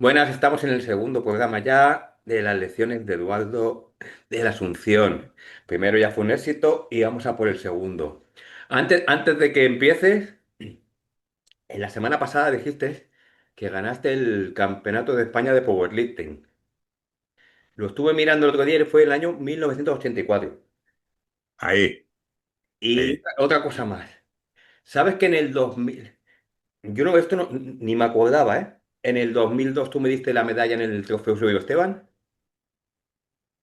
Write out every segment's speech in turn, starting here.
Buenas, estamos en el segundo programa ya de las lecciones de Eduardo de la Asunción. Primero ya fue un éxito y vamos a por el segundo. Antes de que empieces, en la semana pasada dijiste que ganaste el Campeonato de España de Powerlifting. Lo estuve mirando el otro día y fue el año 1984. Ahí, Y sí. otra cosa más. ¿Sabes que en el 2000, yo no, esto ni me acordaba, ¿eh? En el 2002 tú me diste la medalla en el Trofeo Eusebio Esteban.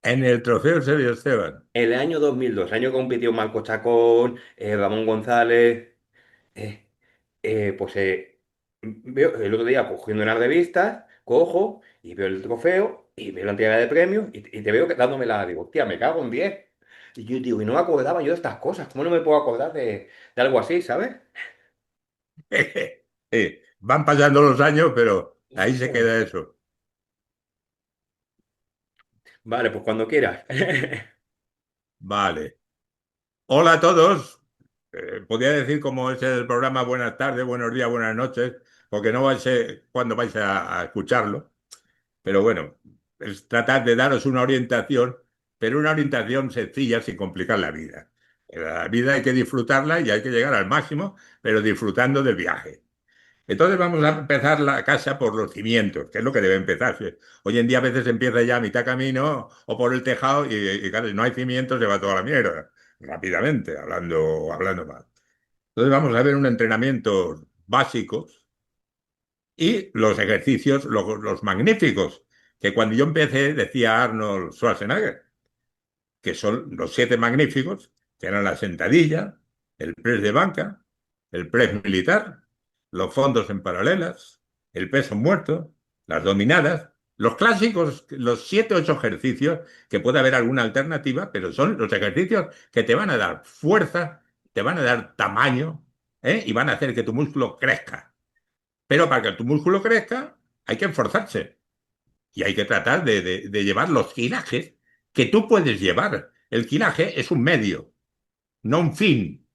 En el trofeo Sergio Esteban. El año 2002, año que compitió Marco Chacón, Ramón González. eh, pues veo el otro día cogiendo unas revistas, cojo y veo el trofeo y veo la entrega de premios y te veo dándome la. Digo, hostia, me cago en 10. Y yo digo, y no me acordaba yo de estas cosas. ¿Cómo no me puedo acordar de algo así, ¿sabes? Sí, van pasando los años, pero ahí se Hostia. queda eso. Vale, pues cuando quieras. Vale. Hola a todos. Podría decir como es el programa buenas tardes, buenos días, buenas noches, porque no sé cuándo vais a escucharlo. Pero bueno, es tratar de daros una orientación, pero una orientación sencilla sin complicar la vida. La vida hay que disfrutarla y hay que llegar al máximo, pero disfrutando del viaje. Entonces vamos a empezar la casa por los cimientos, que es lo que debe empezar. Sí. Hoy en día a veces empieza ya a mitad camino o por el tejado y claro, si no hay cimientos se va toda la mierda, rápidamente, hablando mal. Entonces vamos a ver un entrenamiento básicos y los ejercicios, los magníficos, que cuando yo empecé decía Arnold Schwarzenegger, que son los siete magníficos, que eran la sentadilla, el press de banca, el press militar, los fondos en paralelas, el peso muerto, las dominadas, los clásicos, los siete o ocho ejercicios, que puede haber alguna alternativa, pero son los ejercicios que te van a dar fuerza, te van a dar tamaño, ¿eh? Y van a hacer que tu músculo crezca. Pero para que tu músculo crezca, hay que esforzarse. Y hay que tratar de llevar los kilajes que tú puedes llevar. El kilaje es un medio, no un fin.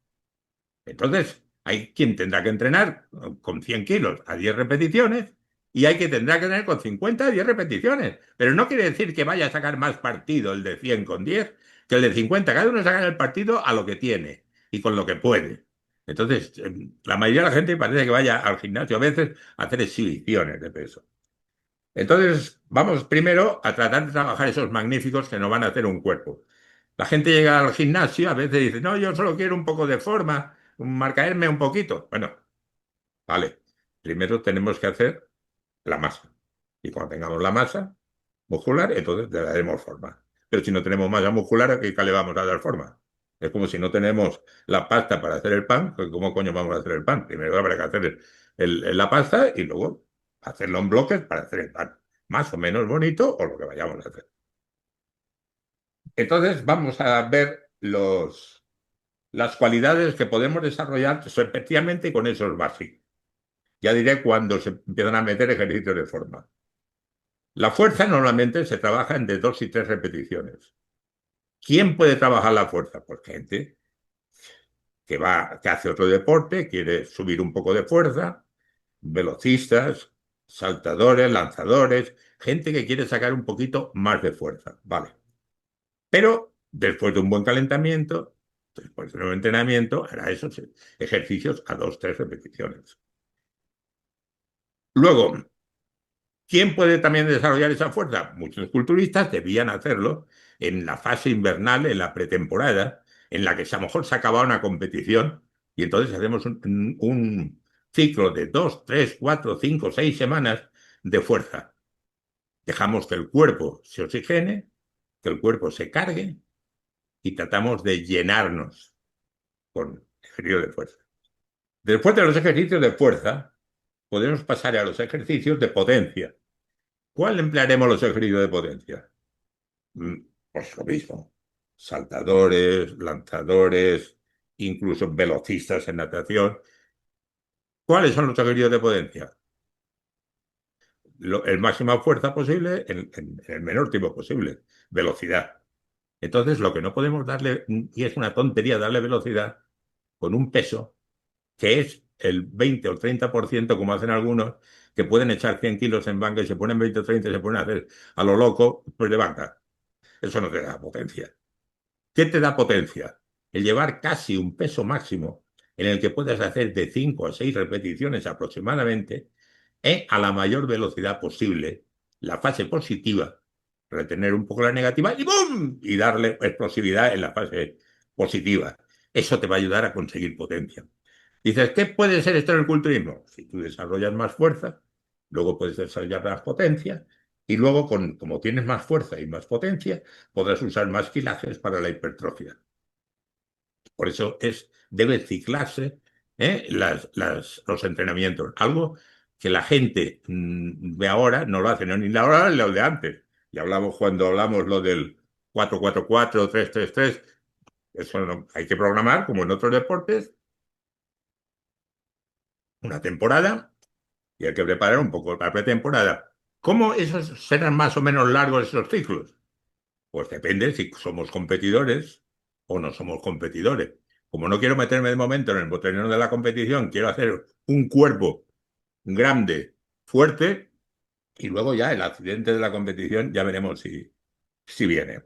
Entonces, hay quien tendrá que entrenar con 100 kilos a 10 repeticiones y hay quien tendrá que tener con 50 a 10 repeticiones. Pero no quiere decir que vaya a sacar más partido el de 100 con 10 que el de 50. Cada uno saca el partido a lo que tiene y con lo que puede. Entonces, la mayoría de la gente parece que vaya al gimnasio a veces a hacer exhibiciones de peso. Entonces, vamos primero a tratar de trabajar esos magníficos que nos van a hacer un cuerpo. La gente llega al gimnasio, a veces dice, no, yo solo quiero un poco de forma, marcarme un poquito. Bueno, vale. Primero tenemos que hacer la masa. Y cuando tengamos la masa muscular, entonces le daremos forma. Pero si no tenemos masa muscular, ¿a qué le vamos a dar forma? Es como si no tenemos la pasta para hacer el pan, pues ¿cómo coño vamos a hacer el pan? Primero habrá que hacer la pasta y luego hacerlo en bloques para hacer el pan. Más o menos bonito o lo que vayamos a hacer. Entonces vamos a ver las cualidades que podemos desarrollar especialmente con esos básicos. Ya diré cuando se empiezan a meter ejercicios de forma. La fuerza normalmente se trabaja en de 2 y 3 repeticiones. ¿Quién puede trabajar la fuerza? Pues gente que hace otro deporte, quiere subir un poco de fuerza, velocistas, saltadores, lanzadores, gente que quiere sacar un poquito más de fuerza. Vale. Pero después de un buen calentamiento, después de un buen entrenamiento, hará esos ejercicios a 2, 3 repeticiones. Luego, ¿quién puede también desarrollar esa fuerza? Muchos culturistas debían hacerlo en la fase invernal, en la pretemporada, en la que a lo mejor se acababa una competición y entonces hacemos un ciclo de 2, 3, 4, 5, 6 semanas de fuerza. Dejamos que el cuerpo se oxigene, que el cuerpo se cargue y tratamos de llenarnos con ejercicio de fuerza. Después de los ejercicios de fuerza, podemos pasar a los ejercicios de potencia. ¿Cuál emplearemos los ejercicios de potencia? Mm, Pues lo mismo. Saltadores, lanzadores, incluso velocistas en natación. ¿Cuáles son los ejercicios de potencia? El máxima fuerza posible en el menor tiempo posible. Velocidad. Entonces, lo que no podemos darle, y es una tontería darle velocidad con un peso que es el 20 o el 30%, como hacen algunos, que pueden echar 100 kilos en banca y se ponen 20 o 30 y se ponen a hacer a lo loco, pues de banca. Eso no te da potencia. ¿Qué te da potencia? El llevar casi un peso máximo en el que puedes hacer de 5 a 6 repeticiones aproximadamente a la mayor velocidad posible, la fase positiva, retener un poco la negativa y ¡bum! Y darle explosividad en la fase positiva. Eso te va a ayudar a conseguir potencia. Dices, ¿qué puede ser esto en el culturismo? Si tú desarrollas más fuerza, luego puedes desarrollar más potencia y luego, como tienes más fuerza y más potencia, podrás usar más kilajes para la hipertrofia. Por eso debe ciclarse los entrenamientos. Algo que la gente de ahora no lo hace, no ni la hora ni lo de antes. Y hablamos cuando hablamos lo del 4-4-4, 3-3-3. Eso hay que programar, como en otros deportes, una temporada y hay que preparar un poco la pretemporada. ¿Cómo esos serán más o menos largos esos ciclos? Pues depende si somos competidores o no somos competidores. Como no quiero meterme de momento en el botelero de la competición, quiero hacer un cuerpo grande, fuerte, y luego ya el accidente de la competición ya veremos si viene.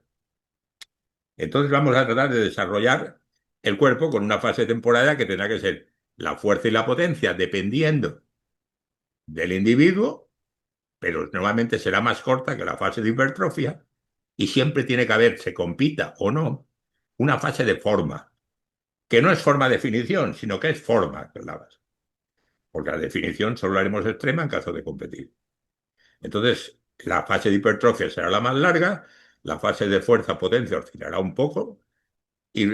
Entonces vamos a tratar de desarrollar el cuerpo con una fase temporal que tendrá que ser la fuerza y la potencia, dependiendo del individuo, pero normalmente será más corta que la fase de hipertrofia, y siempre tiene que haber, se compita o no, una fase de forma, que no es forma de definición, sino que es forma, que es la base. Porque la definición solo la haremos extrema en caso de competir. Entonces, la fase de hipertrofia será la más larga, la fase de fuerza-potencia oscilará un poco, y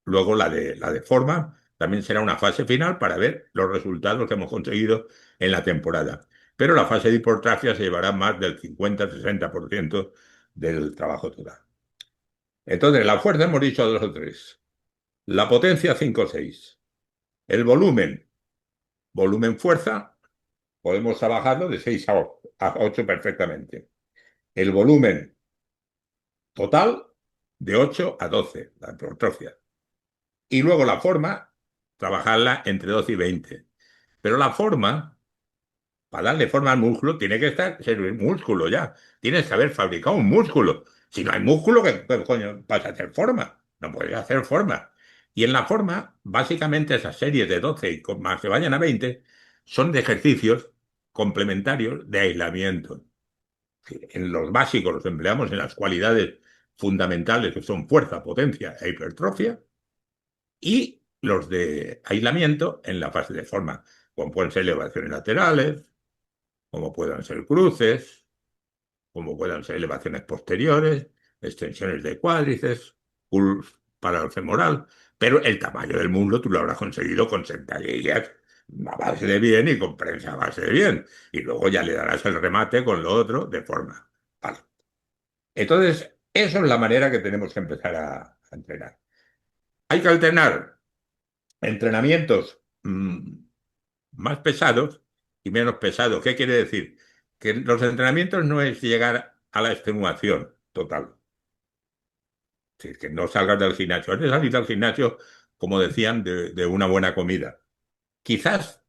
luego la de forma también será una fase final para ver los resultados que hemos conseguido en la temporada. Pero la fase de hipertrofia se llevará más del 50-60% del trabajo total. Entonces, la fuerza hemos dicho 2 o 3. La potencia 5 o 6. El volumen fuerza, podemos trabajarlo de 6 a 8 perfectamente. El volumen total de 8 a 12, la hipertrofia. Y luego la forma, trabajarla entre 12 y 20. Pero la forma, para darle forma al músculo, tiene que ser un músculo ya. Tienes que haber fabricado un músculo. Si no hay músculo, ¿qué coño vas a hacer forma? No puedes hacer forma. Y en la forma, básicamente esas series de 12 y con más que vayan a 20, son de ejercicios complementarios de aislamiento. En los básicos los empleamos en las cualidades fundamentales que son fuerza, potencia e hipertrofia, y los de aislamiento en la fase de forma, como pueden ser elevaciones laterales, como puedan ser cruces, como puedan ser elevaciones posteriores, extensiones de cuádriceps, pull para el femoral, pero el tamaño del muslo tú lo habrás conseguido con sentadillas a base de bien y con prensa a base de bien, y luego ya le darás el remate con lo otro de forma. Vale. Entonces, eso es la manera que tenemos que empezar a entrenar. Hay que alternar entrenamientos más pesados y menos pesados. ¿Qué quiere decir? Que los entrenamientos no es llegar a la extenuación total. Es decir, que no salgas del gimnasio. Es de salir del gimnasio, como decían, de una buena comida. Quizás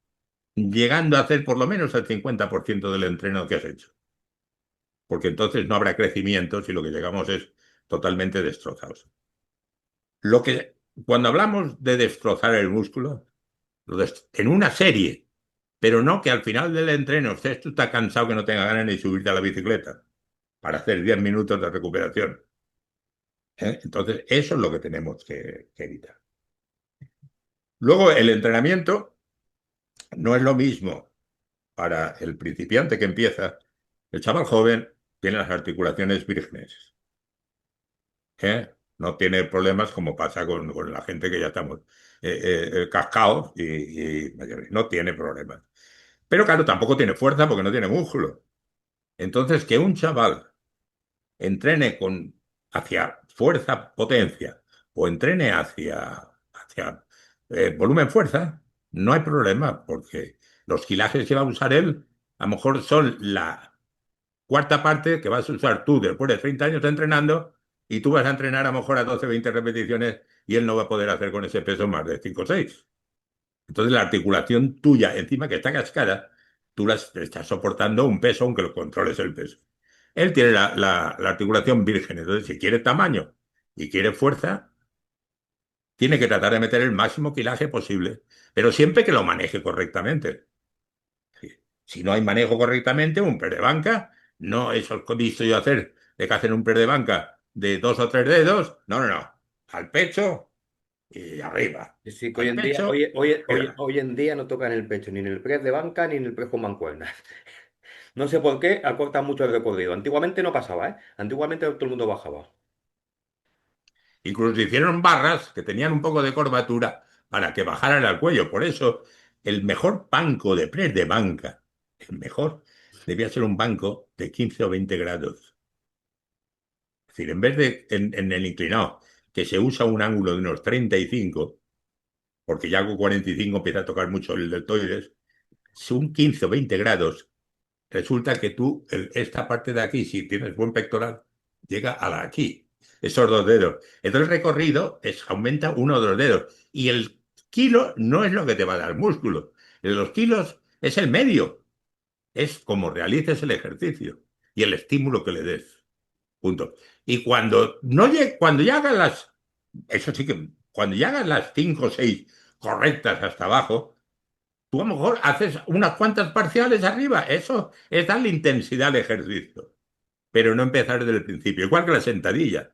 llegando a hacer por lo menos el 50% del entreno que has hecho. Porque entonces no habrá crecimiento si lo que llegamos es totalmente destrozados. Cuando hablamos de destrozar el músculo, en una serie, pero no que al final del entreno estés tú tan cansado que no tengas ganas ni subirte a la bicicleta para hacer 10 minutos de recuperación. Entonces, eso es lo que tenemos que evitar. Luego, el entrenamiento no es lo mismo para el principiante que empieza. El chaval joven tiene las articulaciones vírgenes. No tiene problemas como pasa con la gente que ya estamos cascados y mayores. No tiene problemas. Pero claro, tampoco tiene fuerza porque no tiene músculo. Entonces, que un chaval entrene hacia fuerza, potencia, o entrene hacia volumen, fuerza, no hay problema, porque los kilajes que va a usar él, a lo mejor son la cuarta parte que vas a usar tú después de 30 años entrenando, y tú vas a entrenar a lo mejor a 12, 20 repeticiones, y él no va a poder hacer con ese peso más de 5 o 6. Entonces la articulación tuya, encima que está cascada, tú estás soportando un peso aunque lo controles el peso. Él tiene la articulación virgen, entonces si quiere tamaño y quiere fuerza, tiene que tratar de meter el máximo kilaje posible, pero siempre que lo maneje correctamente. Sí. Si no hay manejo correctamente, un press de banca, no eso que he visto yo hacer, de que hacen un press de banca de 2 o 3 dedos, no, no, no, al pecho y arriba, Sí, sí, que hoy al en día, pecho, arriba. hoy en día no tocan el pecho, ni en el press de banca, ni en el press con mancuernas. No sé por qué acortan mucho el recorrido. Antiguamente no pasaba, ¿eh? Antiguamente todo el mundo bajaba. Incluso se hicieron barras que tenían un poco de curvatura para que bajaran al cuello. Por eso, el mejor banco de press de banca, el mejor, debía ser un banco de 15 o 20 grados. Es decir, en vez de en el inclinado, que se usa un ángulo de unos 35, porque ya con 45 empieza a tocar mucho el deltoides, son 15 o 20 grados. Resulta que tú, esta parte de aquí, si tienes buen pectoral, llega a la aquí, esos 2 dedos. Entonces el recorrido aumenta 1 o 2 dedos. Y el kilo no es lo que te va a dar músculo. Los kilos es el medio, es como realices el ejercicio y el estímulo que le des. Punto. Y cuando no cuando ya hagas eso sí que, cuando ya hagas las 5 o 6 correctas hasta abajo, tú a lo mejor haces unas cuantas parciales arriba. Eso es darle intensidad al ejercicio, pero no empezar desde el principio. Igual que la sentadilla.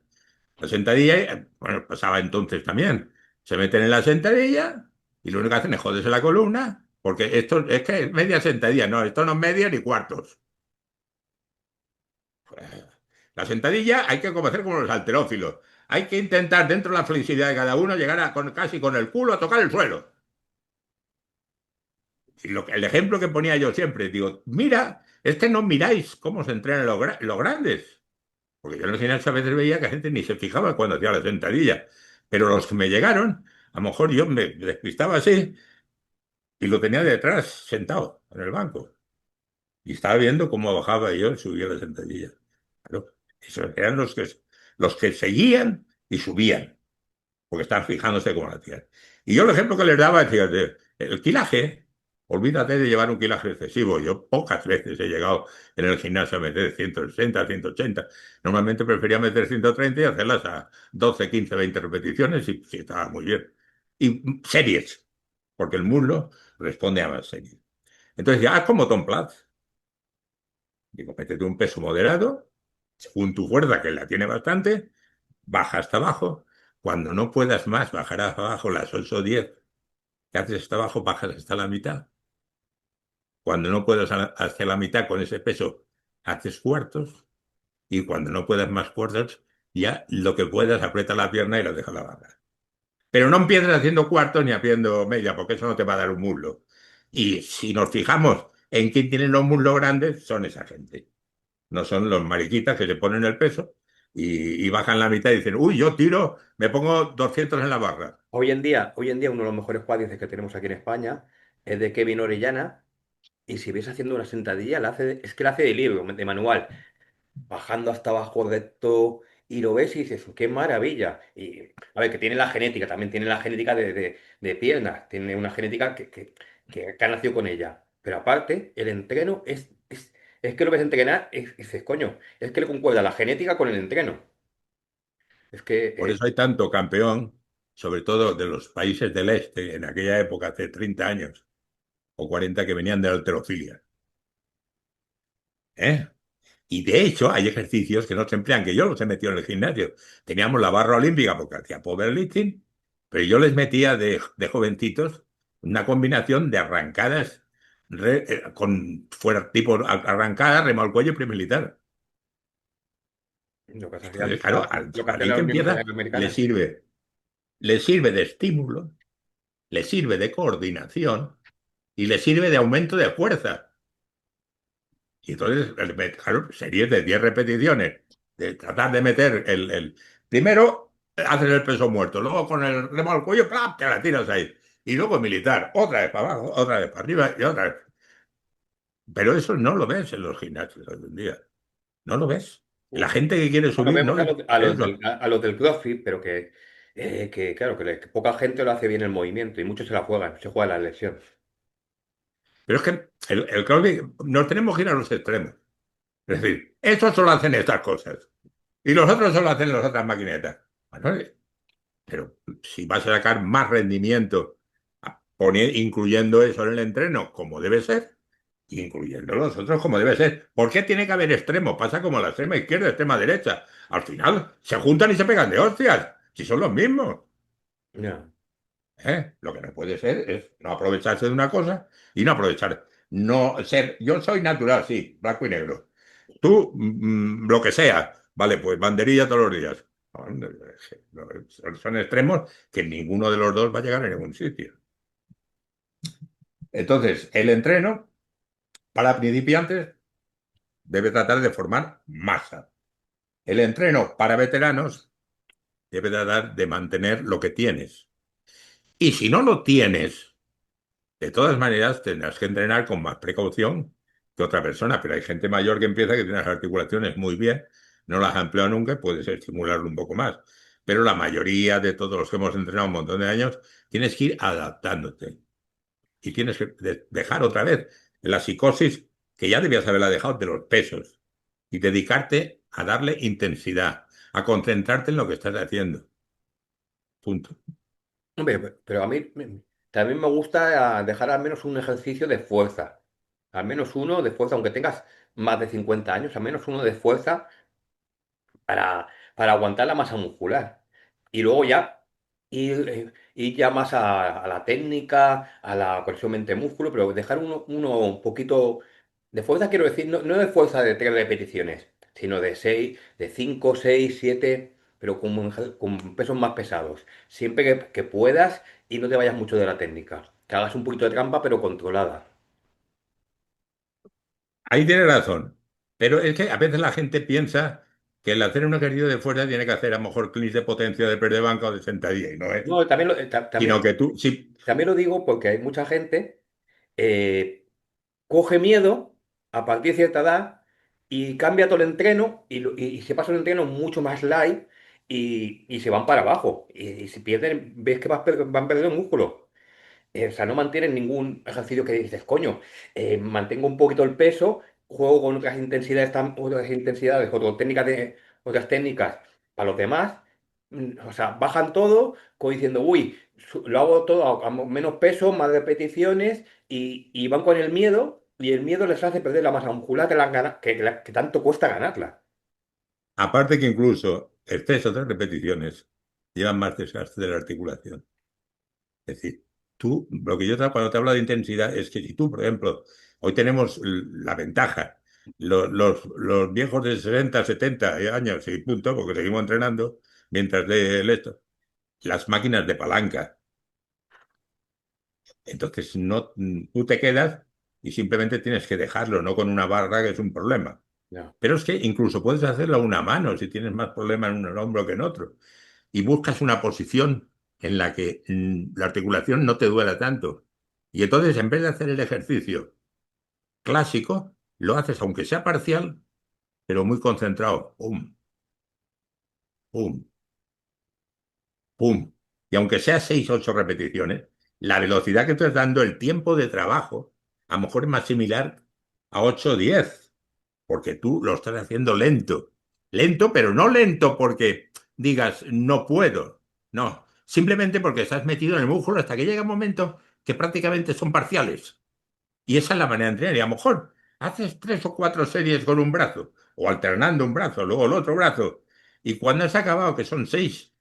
La sentadilla, bueno, pasaba entonces también. Se meten en la sentadilla y lo único que hacen es joderse la columna, porque esto es que es media sentadilla. No, esto no es media ni cuartos. La sentadilla hay que hacer como los halterófilos. Hay que intentar, dentro de la flexibilidad de cada uno, llegar casi con el culo a tocar el suelo. Y el ejemplo que ponía yo siempre, digo, mira, es que no miráis cómo se entrenan los grandes. Porque yo en el gimnasio a veces veía que gente ni se fijaba cuando hacía la sentadilla. Pero los que me llegaron, a lo mejor yo me despistaba así y lo tenía detrás, sentado en el banco. Y estaba viendo cómo bajaba yo y subía la sentadilla. Claro, esos eran los que seguían y subían porque están fijándose cómo la tiran. Y yo el ejemplo que les daba decía, el kilaje, olvídate de llevar un kilaje excesivo. Yo pocas veces he llegado en el gimnasio a meter 160, 180. Normalmente prefería meter 130 y hacerlas a 12, 15, 20 repeticiones y sí, estaba muy bien. Y series, porque el muslo responde a más series. Entonces ya como Tom Platz, digo, métete un peso moderado, según tu fuerza, que la tiene bastante, baja hasta abajo. Cuando no puedas más, bajarás abajo las 8 o 10 que haces hasta abajo, bajas hasta la mitad. Cuando no puedas hacia la mitad con ese peso, haces cuartos. Y cuando no puedas más cuartos, ya lo que puedas, aprieta la pierna y la deja la barra. Pero no empieces haciendo cuartos ni haciendo media, porque eso no te va a dar un muslo. Y si nos fijamos en quién tiene los muslos grandes, son esa gente. No son los mariquitas que se ponen el peso y bajan la mitad y dicen, uy, yo tiro, me pongo 200 en la barra. Hoy en día uno de los mejores cuádriceps que tenemos aquí en España es de Kevin Orellana. Y si ves haciendo una sentadilla, es que la hace de libro, de manual, bajando hasta abajo recto, y lo ves y dices, qué maravilla. Y a ver, que tiene la genética, también tiene la genética de piernas, tiene una genética que ha nacido con ella. Pero aparte, el entreno es que lo ves entrenar y dices, coño, es que le concuerda la genética con el entreno. Es que, Por eso hay tanto campeón, sobre todo de los países del este, en aquella época, hace 30 años o 40 que venían de la halterofilia. ¿Eh? Y de hecho, hay ejercicios que no se emplean, que yo los he metido en el gimnasio. Teníamos la barra olímpica porque hacía powerlifting, pero yo les metía de jovencitos una combinación de arrancadas con fuera tipo arrancada, remo al cuello y premilitar. lo que se hacía Entonces, claro, al lo que hacía en chavalín la que Unión empieza, le Americana. sirve, le sirve de estímulo, le sirve de coordinación y le sirve de aumento de fuerza. Y entonces, claro, series de 10 repeticiones, de tratar de meter Primero haces el peso muerto, luego con el remo al cuello, ¡plap!, te la tiras ahí. Y luego militar, otra vez para abajo, otra vez para arriba y otra vez. Pero eso no lo ves en los gimnasios hoy en día. No lo ves. La gente que quiere Bueno, subir vemos no es eso. a los del CrossFit, pero claro, que poca gente lo hace bien el movimiento y muchos se la juegan, se juegan la lesión. Pero es que el clothing, nos tenemos que ir a los extremos. Es decir, estos solo hacen estas cosas y los otros solo hacen las otras maquinetas. Bueno, pero si vas a sacar más rendimiento incluyendo eso en el entreno como debe ser, incluyendo los otros como debe ser. ¿Por qué tiene que haber extremos? Pasa como la extrema izquierda, extrema derecha. Al final se juntan y se pegan de hostias, si son los mismos. Ya. Lo que no puede ser es no aprovecharse de una cosa y no aprovechar. No ser, yo soy natural, sí, blanco y negro. Tú, lo que sea, vale, pues banderilla todos los días. No, son extremos que ninguno de los dos va a llegar a ningún sitio. Entonces, el entreno para principiantes debe tratar de formar masa. El entreno para veteranos debe tratar de mantener lo que tienes. Y si no lo tienes, de todas maneras, tendrás que entrenar con más precaución que otra persona, pero hay gente mayor que empieza que tiene las articulaciones muy bien, no las ha empleado nunca y puedes estimularlo un poco más. Pero la mayoría de todos los que hemos entrenado un montón de años, tienes que ir adaptándote y tienes que dejar otra vez la psicosis que ya debías haberla dejado de los pesos y dedicarte a darle intensidad, a concentrarte en lo que estás haciendo. Punto. Hombre, pero a mí también me gusta dejar al menos un ejercicio de fuerza. Al menos uno de fuerza, aunque tengas más de 50 años, al menos uno de fuerza para aguantar la masa muscular. Y luego ya ir ya más a la técnica, a la conexión mente-músculo, pero dejar uno un poquito de fuerza, quiero decir, no de fuerza de 3 repeticiones, sino de 6, de 5, 6, 7, pero con pesos más pesados. Siempre que puedas y no te vayas mucho de la técnica. Que hagas un poquito de trampa, pero controlada. Ahí tiene razón. Pero es que a veces la gente piensa que el hacer un ejercicio de fuerza tiene que hacer a lo mejor clics de potencia de press de banca o de sentadilla, y no es. No, Sino que tú, sí, también lo digo porque hay mucha gente. eh, Coge miedo a partir de cierta edad y cambia todo el entreno y se pasa un entreno mucho más light y se van para abajo. Y si pierden, ves que van perdiendo músculo. O sea, no mantienen ningún ejercicio que dices, coño, mantengo un poquito el peso, juego con otras técnicas para los demás. O sea, bajan todo como diciendo, uy, lo hago todo a menos peso, más repeticiones y van con el miedo y el miedo les hace perder la masa muscular que tanto cuesta ganarla. aparte que incluso exceso de repeticiones llevan más desgaste de la articulación. Es decir, tú, lo que yo cuando te hablo de intensidad es que si tú, por ejemplo, hoy tenemos la ventaja, los viejos de 60, 70 años y punto, porque seguimos entrenando, mientras de esto, las máquinas de palanca. Entonces, no, tú te quedas y simplemente tienes que dejarlo, no con una barra, que es un problema. Ya, Pero es que incluso puedes hacerlo a una mano si tienes más problema en un hombro que en otro. Y buscas una posición en la que la articulación no te duela tanto. Y entonces, en vez de hacer el ejercicio clásico, lo haces aunque sea parcial, pero muy concentrado. Pum, pum, pum. Y aunque sea 6, 8 repeticiones, la velocidad que estás dando, el tiempo de trabajo, a lo mejor es más similar a 8 o 10, porque tú lo estás haciendo lento. Lento, pero no lento porque digas no puedo. No, simplemente porque estás metido en el músculo hasta que llega un momento que prácticamente son parciales. Y esa es la manera de entrenar. Y a lo mejor haces 3 o 4 series con un brazo, o alternando un brazo, luego el otro brazo. Y cuando has acabado, que son 6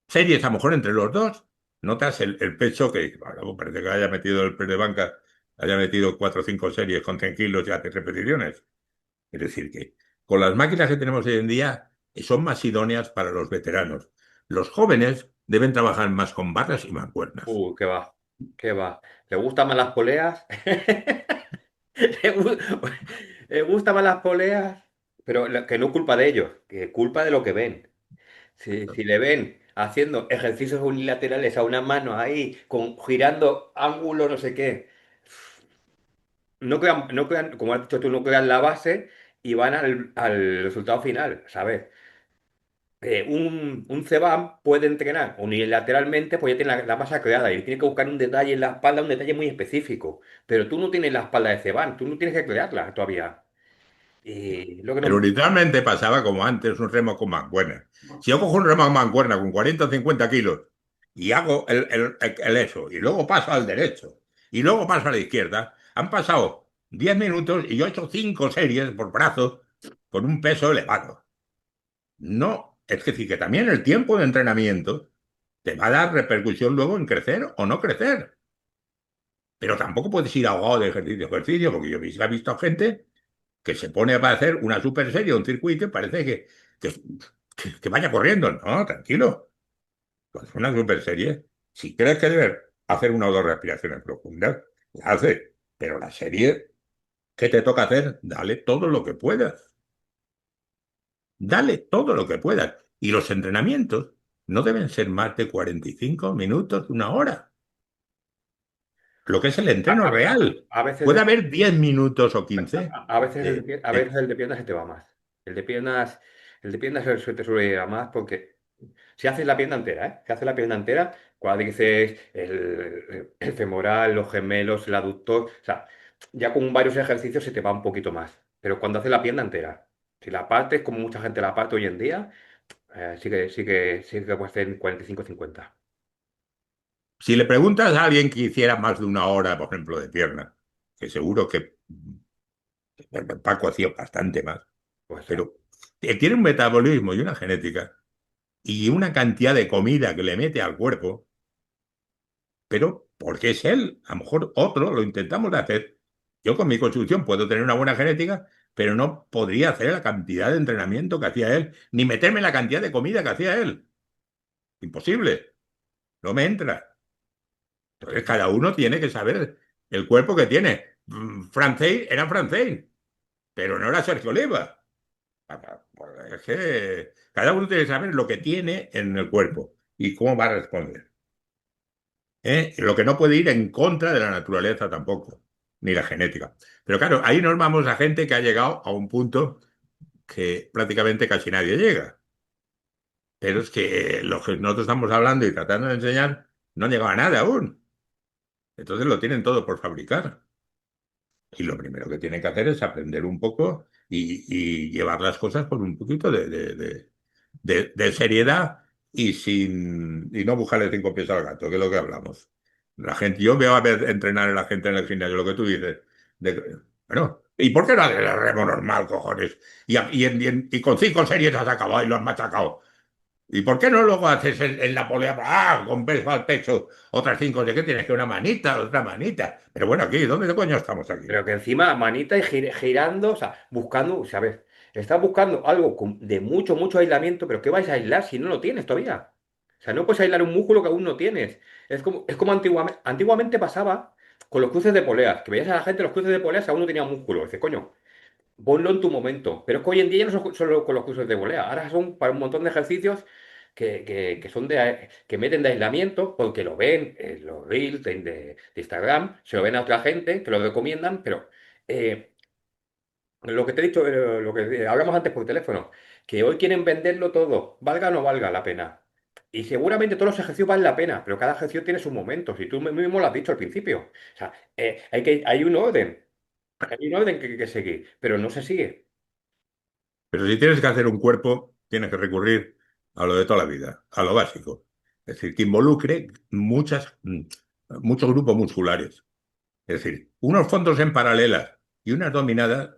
series, a lo mejor entre los dos, notas el pecho que, bueno, parece que haya metido el press de banca, haya metido 4 o 5 series con 100 kilos y hace repeticiones. Es decir, que con las máquinas que tenemos hoy en día son más idóneas para los veteranos. Los jóvenes deben trabajar más con barras y mancuernas. qué va, qué va. ¿Le gustan más las poleas? Le gu- le gustan más las poleas, pero que no es culpa de ellos, que es culpa de lo que ven. Si le ven haciendo ejercicios unilaterales a una mano ahí, girando ángulos, no sé qué, no crean, como has dicho tú, no crean la base y van al resultado final, ¿sabes? un CEBAM puede entrenar unilateralmente, pues ya tiene la masa creada y tiene que buscar un detalle en la espalda, un detalle muy específico. Pero tú no tienes la espalda de CEBAM, tú no tienes que crearla todavía. Y lo que no. Pero literalmente pasaba como antes un remo con mancuerna. Si yo cojo un remo con mancuerna con 40 o 50 kilos y hago el eso, y luego paso al derecho, y luego paso a la izquierda, han pasado 10 minutos y yo he hecho 5 series por brazo con un peso elevado. No, es decir, que también el tiempo de entrenamiento te va a dar repercusión luego en crecer o no crecer. Pero tampoco puedes ir ahogado de ejercicio a ejercicio, porque yo he visto gente que se pone para hacer una super serie, un circuito, y parece que, que vaya corriendo. No, tranquilo. Cuando es una super serie, si crees que debes hacer una o dos respiraciones profundas, la hace. Pero la serie, ¿qué te toca hacer? Dale todo lo que puedas. Dale todo lo que puedas. Y los entrenamientos no deben ser más de 45 minutos, una hora. Lo que es el A, entreno a- real. a veces, Puede haber 10 minutos o 15 a veces a veces de el de piernas se te va más. El de piernas se te suele ir a más porque si haces la pierna entera, ¿eh? Si haces la pierna entera, cuádriceps, el femoral, los gemelos, el aductor, o sea, ya con varios ejercicios se te va un poquito más. Pero cuando haces la pierna entera, si la partes, como mucha gente la parte hoy en día, sí que puede ser 45-50. Si le preguntas a alguien que hiciera más de una hora, por ejemplo, de pierna, que seguro que Paco hacía bastante más, Pues, pero tiene un metabolismo y una genética y una cantidad de comida que le mete al cuerpo, pero porque es él, a lo mejor otro lo intentamos de hacer. Yo con mi constitución puedo tener una buena genética, pero no podría hacer la cantidad de entrenamiento que hacía él, ni meterme en la cantidad de comida que hacía él. Imposible, no me entra. Entonces, cada uno tiene que saber el cuerpo que tiene. Francés era francés, pero no era Sergio Oliva. Es que cada uno tiene que saber lo que tiene en el cuerpo y cómo va a responder. ¿Eh? Lo que no puede ir en contra de la naturaleza tampoco, ni la genética. Pero claro, ahí nos vamos a gente que ha llegado a un punto que prácticamente casi nadie llega. Pero es que lo que nosotros estamos hablando y tratando de enseñar no han llegado a nada aún. Entonces lo tienen todo por fabricar. Y lo primero que tienen que hacer es aprender un poco y llevar las cosas con un poquito de seriedad y no buscarle 5 pies al gato, que es lo que hablamos. La gente, yo veo a ver entrenar a la gente en el gimnasio, lo que tú dices. Bueno, ¿y por qué no haces el remo normal, cojones? Y con 5 series has acabado y lo has machacado. ¿Y por qué no luego haces el Napoleón? Ah, con peso al pecho, otras 5, ¿de qué tienes que una manita, otra manita? Pero bueno, aquí, ¿dónde de coño estamos aquí? pero que encima manita y girando, o sea, buscando, ¿sabes? Estás buscando algo de mucho, mucho aislamiento, pero ¿qué vais a aislar si no lo tienes todavía? O sea, no puedes aislar un músculo que aún no tienes. Es como antiguamente pasaba con los cruces de poleas, que veías a la gente los cruces de poleas, aún no tenía músculo. Dices, coño, ponlo en tu momento. Pero es que hoy en día ya no son solo con los cruces de volea. Ahora son para un montón de ejercicios que son que meten de aislamiento porque lo ven en los reels de Instagram, se lo ven a otra gente que lo recomiendan, pero eh, lo que te he dicho, lo que hablamos antes por teléfono, que hoy quieren venderlo todo, valga o no valga la pena. Y seguramente todos los ejercicios valen la pena, pero cada ejercicio tiene sus momentos, y tú mismo lo has dicho al principio. O sea, hay un orden. Hay un orden que seguir, pero no se sigue. Pero si tienes que hacer un cuerpo, tienes que recurrir a lo de toda la vida, a lo básico. Es decir, que involucre muchos grupos musculares. Es decir, unos fondos en paralelas y unas dominadas,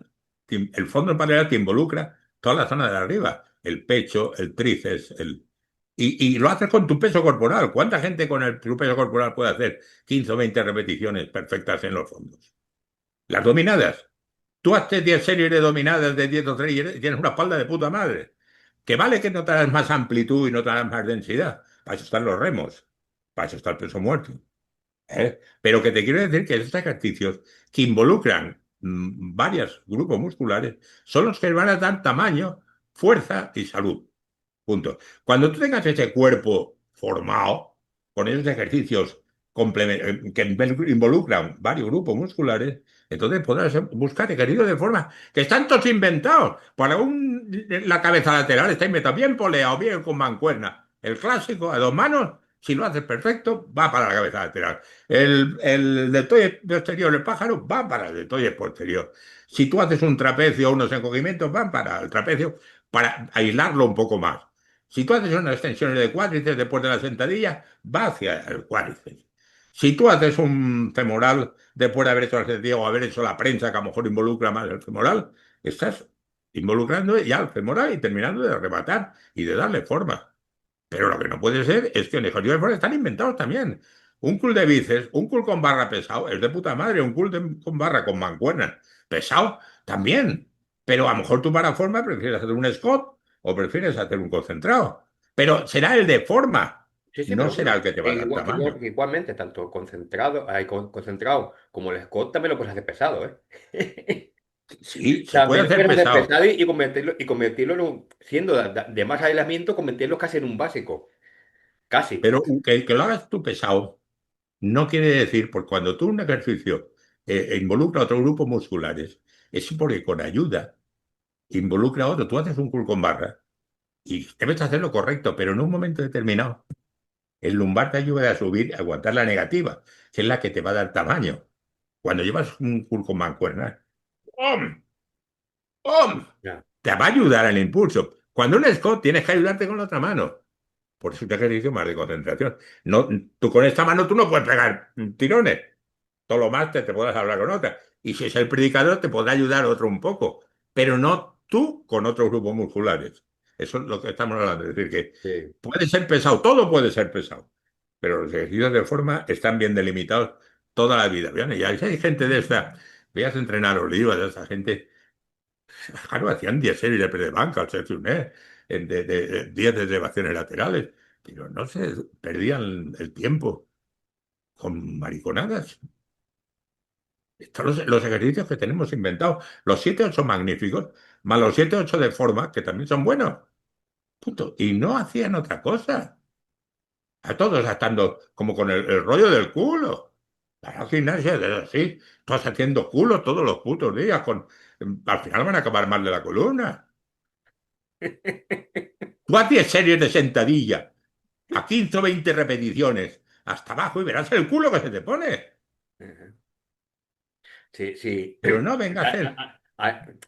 el fondo en paralela te involucra toda la zona de arriba, el pecho, el tríceps, y lo haces con tu peso corporal. ¿Cuánta gente con tu peso corporal puede hacer 15 o 20 repeticiones perfectas en los fondos? Las dominadas. Tú haces 10 series de dominadas de 10 o 3 y tienes una espalda de puta madre. Que vale que no te das más amplitud y no te das más densidad. Para eso están los remos. Para eso está el peso muerto. ¿Eh? Pero que te quiero decir que esos ejercicios que involucran varios grupos musculares son los que van a dar tamaño, fuerza y salud. Punto. Cuando tú tengas ese cuerpo formado, con esos ejercicios que involucran varios grupos musculares, entonces podrás buscar ejercicios de forma que están todos inventados. La cabeza lateral está inventada bien poleado, bien con mancuerna. El clásico a dos manos, si lo haces perfecto, va para la cabeza lateral. El deltoide posterior, el pájaro, va para el deltoide posterior. Si tú haces un trapecio o unos encogimientos, van para el trapecio para aislarlo un poco más. Si tú haces unas extensiones de cuádriceps después de la sentadilla, va hacia el cuádriceps. Si tú haces un femoral después de haber hecho la sentadilla o haber hecho la prensa, que a lo mejor involucra más el femoral, estás involucrando ya el femoral y terminando de rematar y de darle forma. Pero lo que no puede ser es que en ejercicios de fuerza están inventados también. Un curl de bíceps, un curl con barra pesado, es de puta madre, un con barra con mancuerna pesado también. Pero a lo mejor tú para forma prefieres hacer un squat o prefieres hacer un concentrado. Pero será el de forma, Sí, sí, no pero será bueno, el que te va a dar tamaño. igualmente, tanto concentrado, concentrado como el Scott también lo puedes hacer pesado, ¿eh? Sí, se puede También lo hacer puedes hacer pesado, pesado y convertirlo en siendo de más aislamiento, convertirlo casi en un básico. Casi. pero que lo hagas tú pesado no quiere decir, porque cuando tú un ejercicio involucra a otros grupos musculares, es porque con ayuda involucra a otro. Tú haces un curl con barra y debes hacer lo correcto, pero en un momento determinado, el lumbar te ayuda a subir, a aguantar la negativa, que es la que te va a dar tamaño. Cuando llevas un curl con mancuerna, ¡om! ¡om! Ya. Te va a ayudar al impulso. Cuando un Scott tienes que ayudarte con la otra mano. Por eso te ejercicio más de concentración. No, tú con esta mano tú no puedes pegar tirones. Todo lo más te puedas hablar con otra. Y si es el predicador, te podrá ayudar otro un poco. Pero no tú con otros grupos musculares. Eso es lo que estamos hablando. Es decir, que Sí. puede ser pesado, todo puede ser pesado. Pero los ejercicios de forma están bien delimitados toda la vida. Vean, y hay gente de esta, veas entrenar Olivas, de esa gente, claro, hacían 10 series de press de banca, al Sergio Uné, de 10 de elevaciones laterales, pero no se perdían el tiempo con mariconadas. Estos los ejercicios que tenemos inventados, los 7-8 magníficos, más los 7-8 de forma, que también son buenos. Punto. Y no hacían otra cosa. A todos estando como con el rollo del culo. Para la gimnasia, así, todos haciendo culo todos los putos días. Al final van a acabar mal de la columna. Tú haz 10 series de sentadilla a 15 o 20 repeticiones hasta abajo y verás el culo que se te pone. Ajá. Sí, sí. Pero no venga a hacer.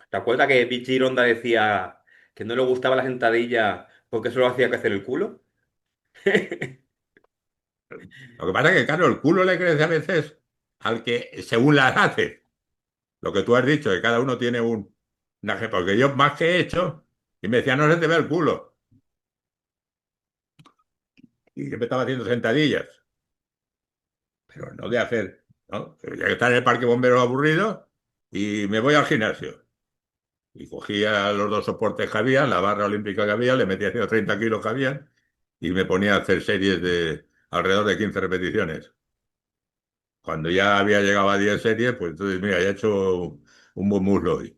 ¿Te acuerdas que Vichy Ronda decía que no le gustaba la sentadilla porque solo hacía crecer el culo? Lo que pasa es que, claro, el culo le crece a veces al que según las hace. Lo que tú has dicho, que cada uno tiene porque yo más que he hecho, y me decía, no se te ve el culo. Y yo me estaba haciendo sentadillas, pero no de hacer, ¿no? Ya que estar en el parque bombero aburrido y me voy al gimnasio. Y cogía los dos soportes que había, la barra olímpica que había, le metía 130 kilos que había y me ponía a hacer series de alrededor de 15 repeticiones. Cuando ya había llegado a 10 series, pues entonces, mira, ya he hecho un buen muslo hoy.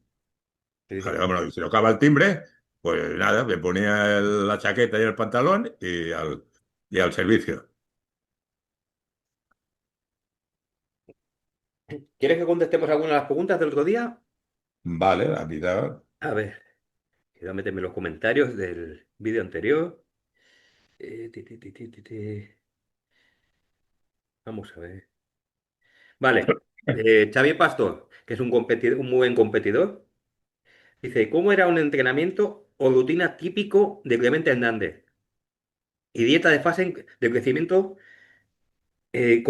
Sí, Vale, sí. vámonos. Y si tocaba el timbre, pues nada, me ponía la chaqueta y el pantalón y al servicio. ¿Quieres que contestemos alguna de las preguntas del otro día? Vale, la vida. A ver, quiero meterme en los comentarios del vídeo anterior. Ti, ti, ti, ti, ti, ti. Vamos a ver. Vale. Xavier Pastor, que es un muy buen competidor, dice, ¿cómo era un entrenamiento o rutina típico de Clemente Hernández? Y dieta de fase de crecimiento, y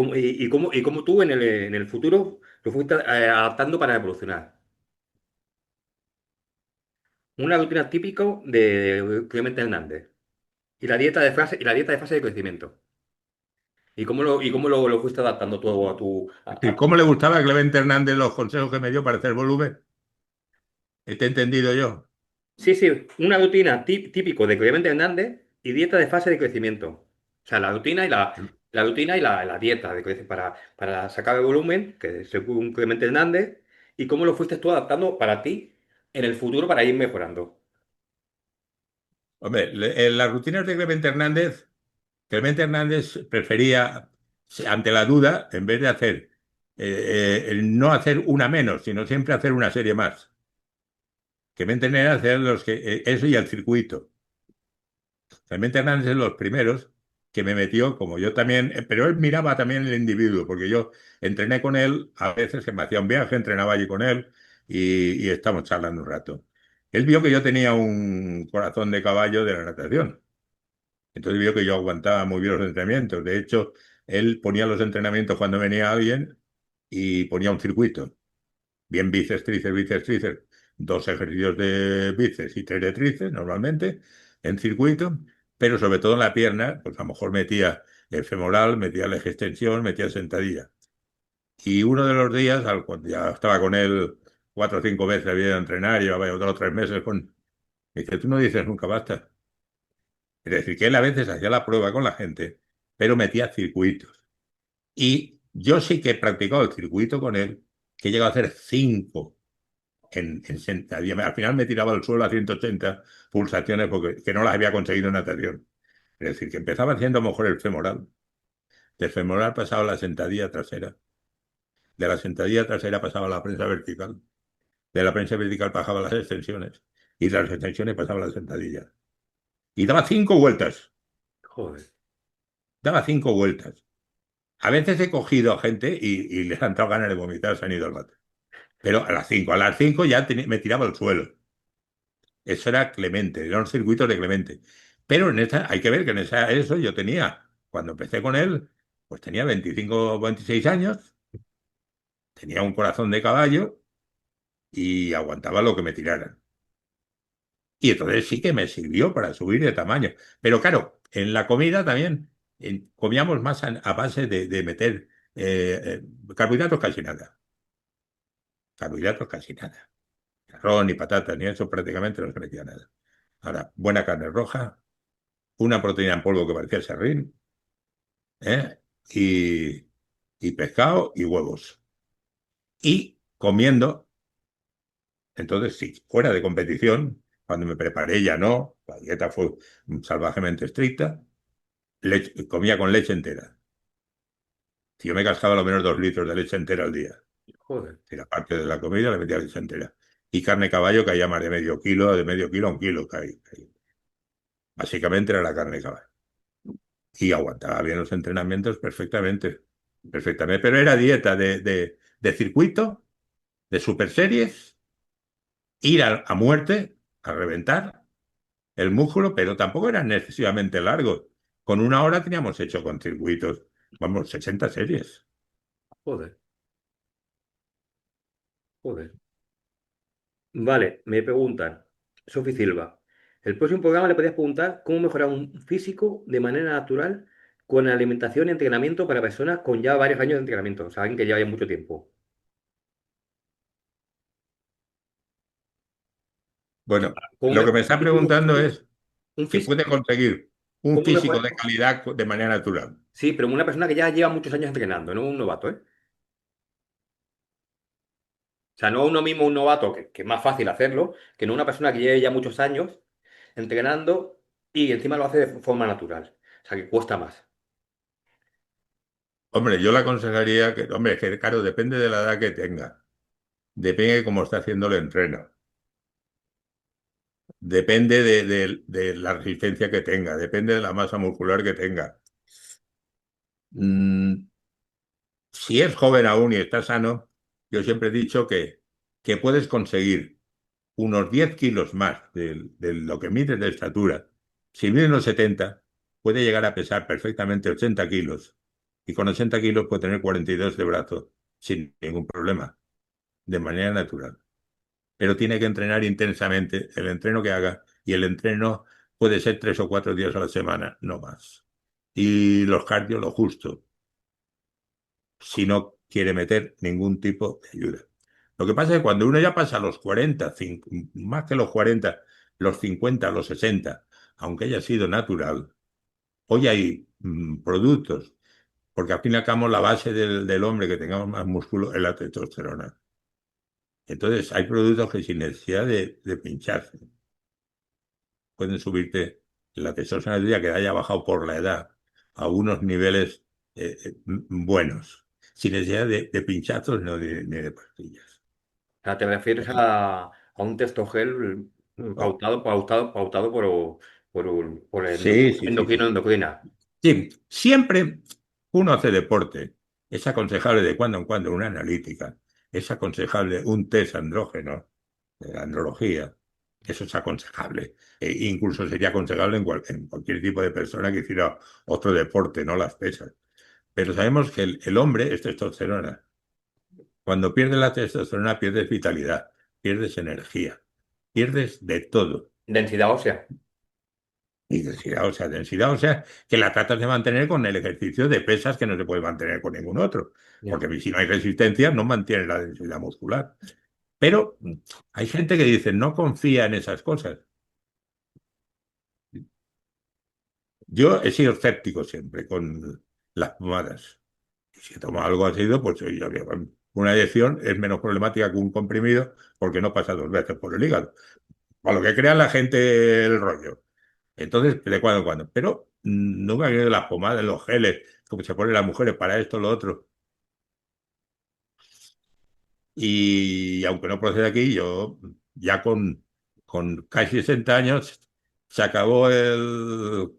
cómo tú en el futuro lo fuiste adaptando para evolucionar. Una rutina típico de Clemente Hernández. Y la dieta de fase de crecimiento. ¿Y cómo lo fuiste adaptando todo a tu... Es decir, ¿cómo le gustaba a Clemente Hernández los consejos que me dio para hacer volumen? ¿Te he entendido yo? Sí, sí, una rutina típico de Clemente Hernández y dieta de fase de crecimiento. O sea, la rutina y la dieta para sacar el volumen, que según Clemente Hernández, y cómo lo fuiste tú adaptando para ti en el futuro para ir mejorando. Hombre, en las rutinas de Clemente Hernández prefería. ante la duda, en vez de el no hacer una menos, sino siempre hacer una serie más. Que me entrené a hacer eso y el circuito. Realmente Hernández es los primeros que me metió, como yo también, pero él miraba también el individuo, porque yo entrené con él, a veces que me hacía un viaje, entrenaba allí con él y estamos charlando un rato. Él vio que yo tenía un corazón de caballo de la natación. Entonces vio que yo aguantaba muy bien los entrenamientos. De hecho, él ponía los entrenamientos cuando venía alguien y ponía un circuito. Bien bíceps, tríceps. Dos ejercicios de bíceps y tres de tríceps normalmente en circuito, pero sobre todo en la pierna, pues a lo mejor metía el femoral, metía la eje extensión, metía sentadilla. Y uno de los días, cuando ya estaba con él 4 o 5 veces, había ido a entrenar, llevaba otros 3 meses me dice, tú no dices nunca basta. Es decir, que él a veces hacía la prueba con la gente, pero metía circuitos. Y yo sí que he practicado el circuito con él, que he llegado a hacer 5 en sentadilla. Al final me tiraba al suelo a 180 pulsaciones porque que no las había conseguido en natación. Es decir, que empezaba haciendo a lo mejor el femoral. Del femoral pasaba a la sentadilla trasera. De la sentadilla trasera pasaba a la prensa vertical. De la prensa vertical pasaba a las extensiones. Y de las extensiones pasaba a la sentadilla. Y daba 5 vueltas. Joder. Daba 5 vueltas. A veces he cogido a gente y les han entrado ganas de vomitar, se han ido al bate. Pero a las cinco ya me tiraba al suelo. Eso era Clemente, eran los circuitos de Clemente. Pero hay que ver que eso yo tenía, cuando empecé con él, pues tenía 25 o 26 años, tenía un corazón de caballo y aguantaba lo que me tiraran. Y entonces sí que me sirvió para subir de tamaño. Pero claro, en la comida también comíamos más a base de meter carbohidratos casi nada. Carbohidratos casi nada. Arroz, ni patatas, ni eso prácticamente no se metía nada. Ahora, buena carne roja, una proteína en polvo que parecía serrín, ¿eh? Y, y pescado y huevos. Y comiendo, entonces sí, fuera de competición, cuando me preparé ya no, la dieta fue salvajemente estricta, comía con leche entera. Si yo me cascaba lo menos 2 litros de leche entera al día. Joder. Si la parte de la comida le metía leche entera. Y carne de caballo caía más de medio kilo a 1 kilo. Básicamente era la carne de caballo. Y aguantaba bien los entrenamientos perfectamente. Perfectamente. Pero era dieta de circuito, de super series, ir a muerte, a reventar el músculo, pero tampoco eran excesivamente largos. Con 1 hora teníamos hecho con circuitos, vamos, 60 series. Joder. Joder. Vale, me preguntan, Sofi Silva, el próximo programa le podrías preguntar cómo mejorar un físico de manera natural con alimentación y entrenamiento para personas con ya varios años de entrenamiento, o sea, alguien que lleva ya mucho tiempo. Bueno, ¿Cómo lo que mejorar me un está físico, preguntando es un si puede físico? conseguir un ¿Cómo físico mejorar? de calidad de manera natural. Sí, pero una persona que ya lleva muchos años entrenando, no un novato, ¿eh? O sea, no uno mismo un novato, que es más fácil hacerlo, que no una persona que lleve ya muchos años entrenando y encima lo hace de forma natural. O sea, que cuesta más. Hombre, yo le aconsejaría hombre, que claro, depende de la edad que tenga, depende de cómo está haciendo el entreno, depende de la resistencia que tenga, depende de la masa muscular que tenga. Mm, si es joven aún y está sano, yo siempre he dicho que puedes conseguir unos 10 kilos más de lo que mides de estatura. Si mides unos 70, puede llegar a pesar perfectamente 80 kilos. Y con 80 kilos puede tener 42 de brazo sin ningún problema, de manera natural. Pero tiene que entrenar intensamente el entreno que haga y el entreno puede ser 3 o 4 días a la semana, no más. Y los cardio lo justo, si no quiere meter ningún tipo de ayuda. Lo que pasa es que cuando uno ya pasa los 40, más que los 40, los 50, los 60, aunque haya sido natural, hoy hay productos, porque al fin y al cabo la base del hombre que tengamos más músculo es la testosterona. Entonces hay productos que sin necesidad de pincharse pueden subirte la testosterona tuya que haya bajado por la edad a unos niveles. buenos, sin necesidad de pinchazos ni de pastillas. O sea, te refieres a un Testogel Oh, pautado por el sí, sí, sí, endocrino sí. endocrina. Sí, siempre uno hace deporte. Es aconsejable de cuando en cuando una analítica. Es aconsejable un test andrógeno, de andrología. Eso es aconsejable. Incluso sería aconsejable en cualquier tipo de persona que hiciera otro deporte, no las pesas. Pero sabemos que el hombre es testosterona. Cuando pierdes la testosterona, pierdes vitalidad, pierdes energía, pierdes de todo. Densidad ósea. Y densidad ósea, que la tratas de mantener con el ejercicio de pesas que no se puede mantener con ningún otro. Ya. Porque si no hay resistencia, no mantiene la densidad muscular. Pero hay gente que dice, no confía en esas cosas. Yo he sido escéptico siempre con las pomadas. Y si tomo algo ácido, pues una inyección es menos problemática que un comprimido porque no pasa 2 veces por el hígado. Para lo que crea la gente el rollo. Entonces, de cuando en cuando. Pero nunca he las pomadas, los geles, como se ponen las mujeres para esto, lo otro. Y aunque no procede aquí, yo ya con casi 60 años, se acabó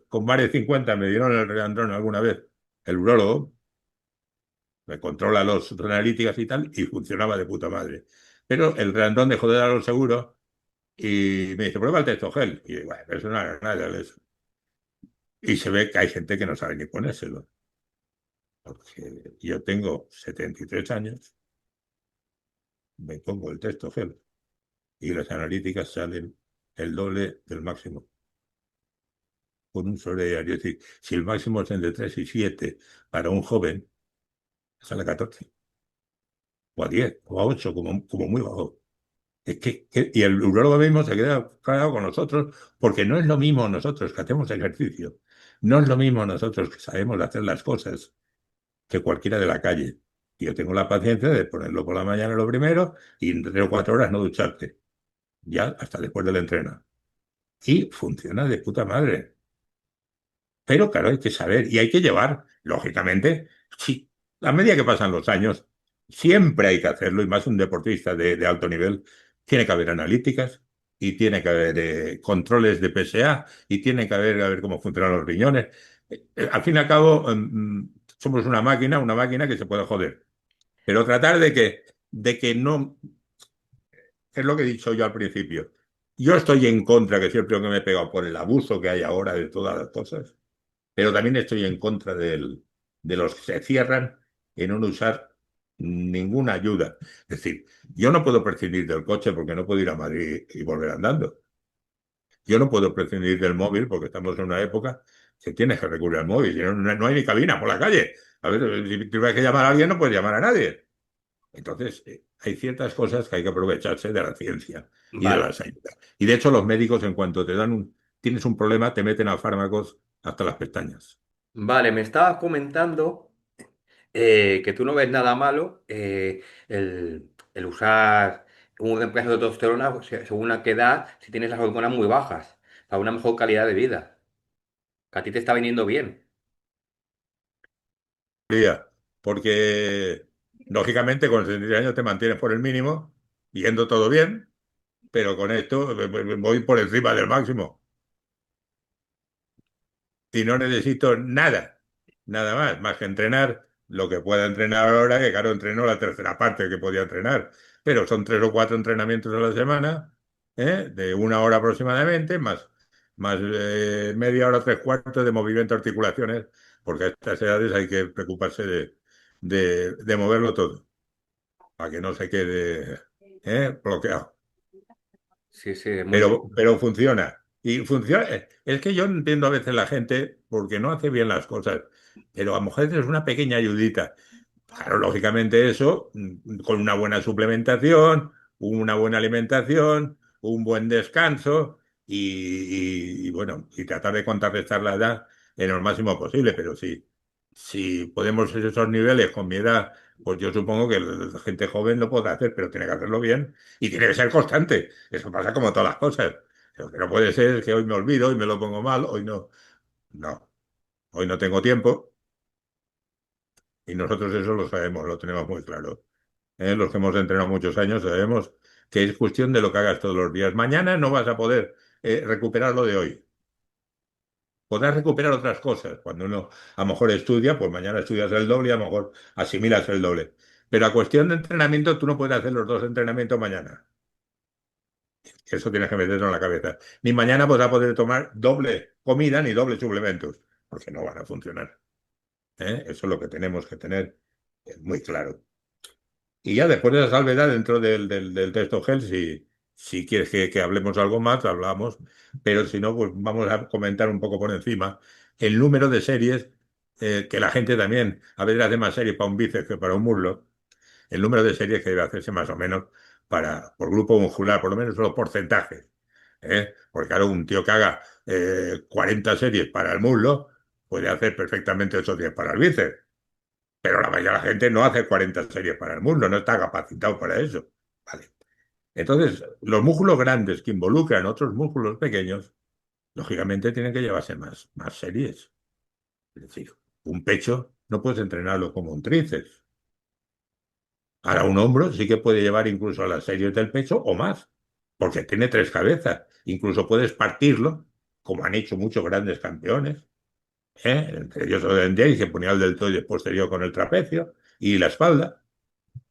con más de 50 me dieron el Reandrón alguna vez, el urólogo, me controla los analíticas y tal, y funcionaba de puta madre. Pero el Reandrón dejó de dar los seguros y me dice, prueba el Testogel. Y digo, bueno, eso no es nada de eso. Y se ve que hay gente que no sabe ni ponérselo. Porque yo tengo 73 años, me pongo el Testogel y las analíticas salen el doble del máximo con un solo diario. Es decir, si el máximo es entre 3 y 7 para un joven, sale a 14, o a 10, o a 8, como muy bajo. Y el urólogo mismo se queda callado con nosotros porque no es lo mismo nosotros que hacemos ejercicio, no es lo mismo nosotros que sabemos hacer las cosas que cualquiera de la calle. Y yo tengo la paciencia de ponerlo por la mañana lo primero y en 3 o 4 horas no ducharte, ya hasta después del entreno. Y funciona de puta madre. Pero claro, hay que saber y hay que llevar, lógicamente, sí, a medida que pasan los años, siempre hay que hacerlo, y más un deportista de alto nivel, tiene que haber analíticas y tiene que haber controles de PSA y tiene que haber, a ver cómo funcionan los riñones. Al fin y al cabo, somos una máquina que se puede joder, pero tratar de que no, es lo que he dicho yo al principio. Yo estoy en contra, que siempre que me he pegado por el abuso que hay ahora de todas las cosas, pero también estoy en contra de los que se cierran en no usar ninguna ayuda. Es decir, yo no puedo prescindir del coche porque no puedo ir a Madrid y volver andando. Yo no puedo prescindir del móvil porque estamos en una época que tienes que recurrir al móvil. No hay ni cabina por la calle. A ver, si tienes que llamar a alguien, no puedes llamar a nadie. Entonces, hay ciertas cosas que hay que aprovecharse de la ciencia y de Vale. las ayudas. Y de hecho, los médicos, en cuanto tienes un problema, te meten a fármacos hasta las pestañas. Vale, me estabas comentando que tú no ves nada malo el usar un reemplazo de testosterona según a qué edad, si tienes las hormonas muy bajas, para una mejor calidad de vida. Que a ti te está viniendo bien. Día, porque lógicamente con 63 años te mantienes por el mínimo, yendo todo bien, pero con esto voy por encima del máximo y no necesito nada, nada más que entrenar lo que pueda entrenar ahora, que claro, entreno la tercera parte que podía entrenar, pero son 3 o 4 entrenamientos a la semana, de 1 hora aproximadamente, más media hora, 3 cuartos de movimiento de articulaciones, porque a estas edades hay que preocuparse de moverlo todo, para que no se quede bloqueado. Sí, sí, es muy Pero funciona. Y funciona. Es que yo no entiendo a veces la gente porque no hace bien las cosas, pero a lo mejor es una pequeña ayudita. Claro, lógicamente eso, con una buena suplementación, una buena alimentación, un buen descanso y bueno, y tratar de contrarrestar la edad en lo máximo posible. Pero sí, si podemos esos niveles con mi edad, pues yo supongo que la gente joven lo podrá hacer, pero tiene que hacerlo bien y tiene que ser constante. Eso pasa como todas las cosas. Lo que no puede ser es que hoy me olvido, hoy me lo pongo mal, hoy no. No, hoy no tengo tiempo. Y nosotros eso lo sabemos, lo tenemos muy claro. Los que hemos entrenado muchos años sabemos que es cuestión de lo que hagas todos los días. Mañana no vas a poder recuperar lo de hoy. Podrás recuperar otras cosas. Cuando uno a lo mejor estudia, pues mañana estudias el doble y a lo mejor asimilas el doble. Pero a cuestión de entrenamiento, tú no puedes hacer los dos entrenamientos mañana. Eso tienes que meterlo en la cabeza. Ni mañana podrás poder tomar doble comida ni doble suplementos, porque no van a funcionar. Eso es lo que tenemos que tener muy claro. Y ya después de esa salvedad dentro del texto GEL, si quieres que hablemos algo más, hablamos, pero si no, pues vamos a comentar un poco por encima el número de series, que la gente también a veces hace más series para un bíceps que para un muslo, el número de series que debe hacerse más o menos por grupo muscular, por lo menos los porcentajes. Porque claro, un tío que haga 40 series para el muslo puede hacer perfectamente 8 días para el bíceps. Pero la mayoría de la gente no hace 40 series para el muslo, no está capacitado para eso. Vale. Entonces, los músculos grandes que involucran otros músculos pequeños, lógicamente tienen que llevarse más series. Es decir, un pecho no puedes entrenarlo como un tríceps. Ahora, un hombro sí que puede llevar incluso a las series del pecho o más, porque tiene tres cabezas. Incluso puedes partirlo, como han hecho muchos grandes campeones. Entre ellos Oden Jay, que ponía el deltoide posterior con el trapecio y la espalda,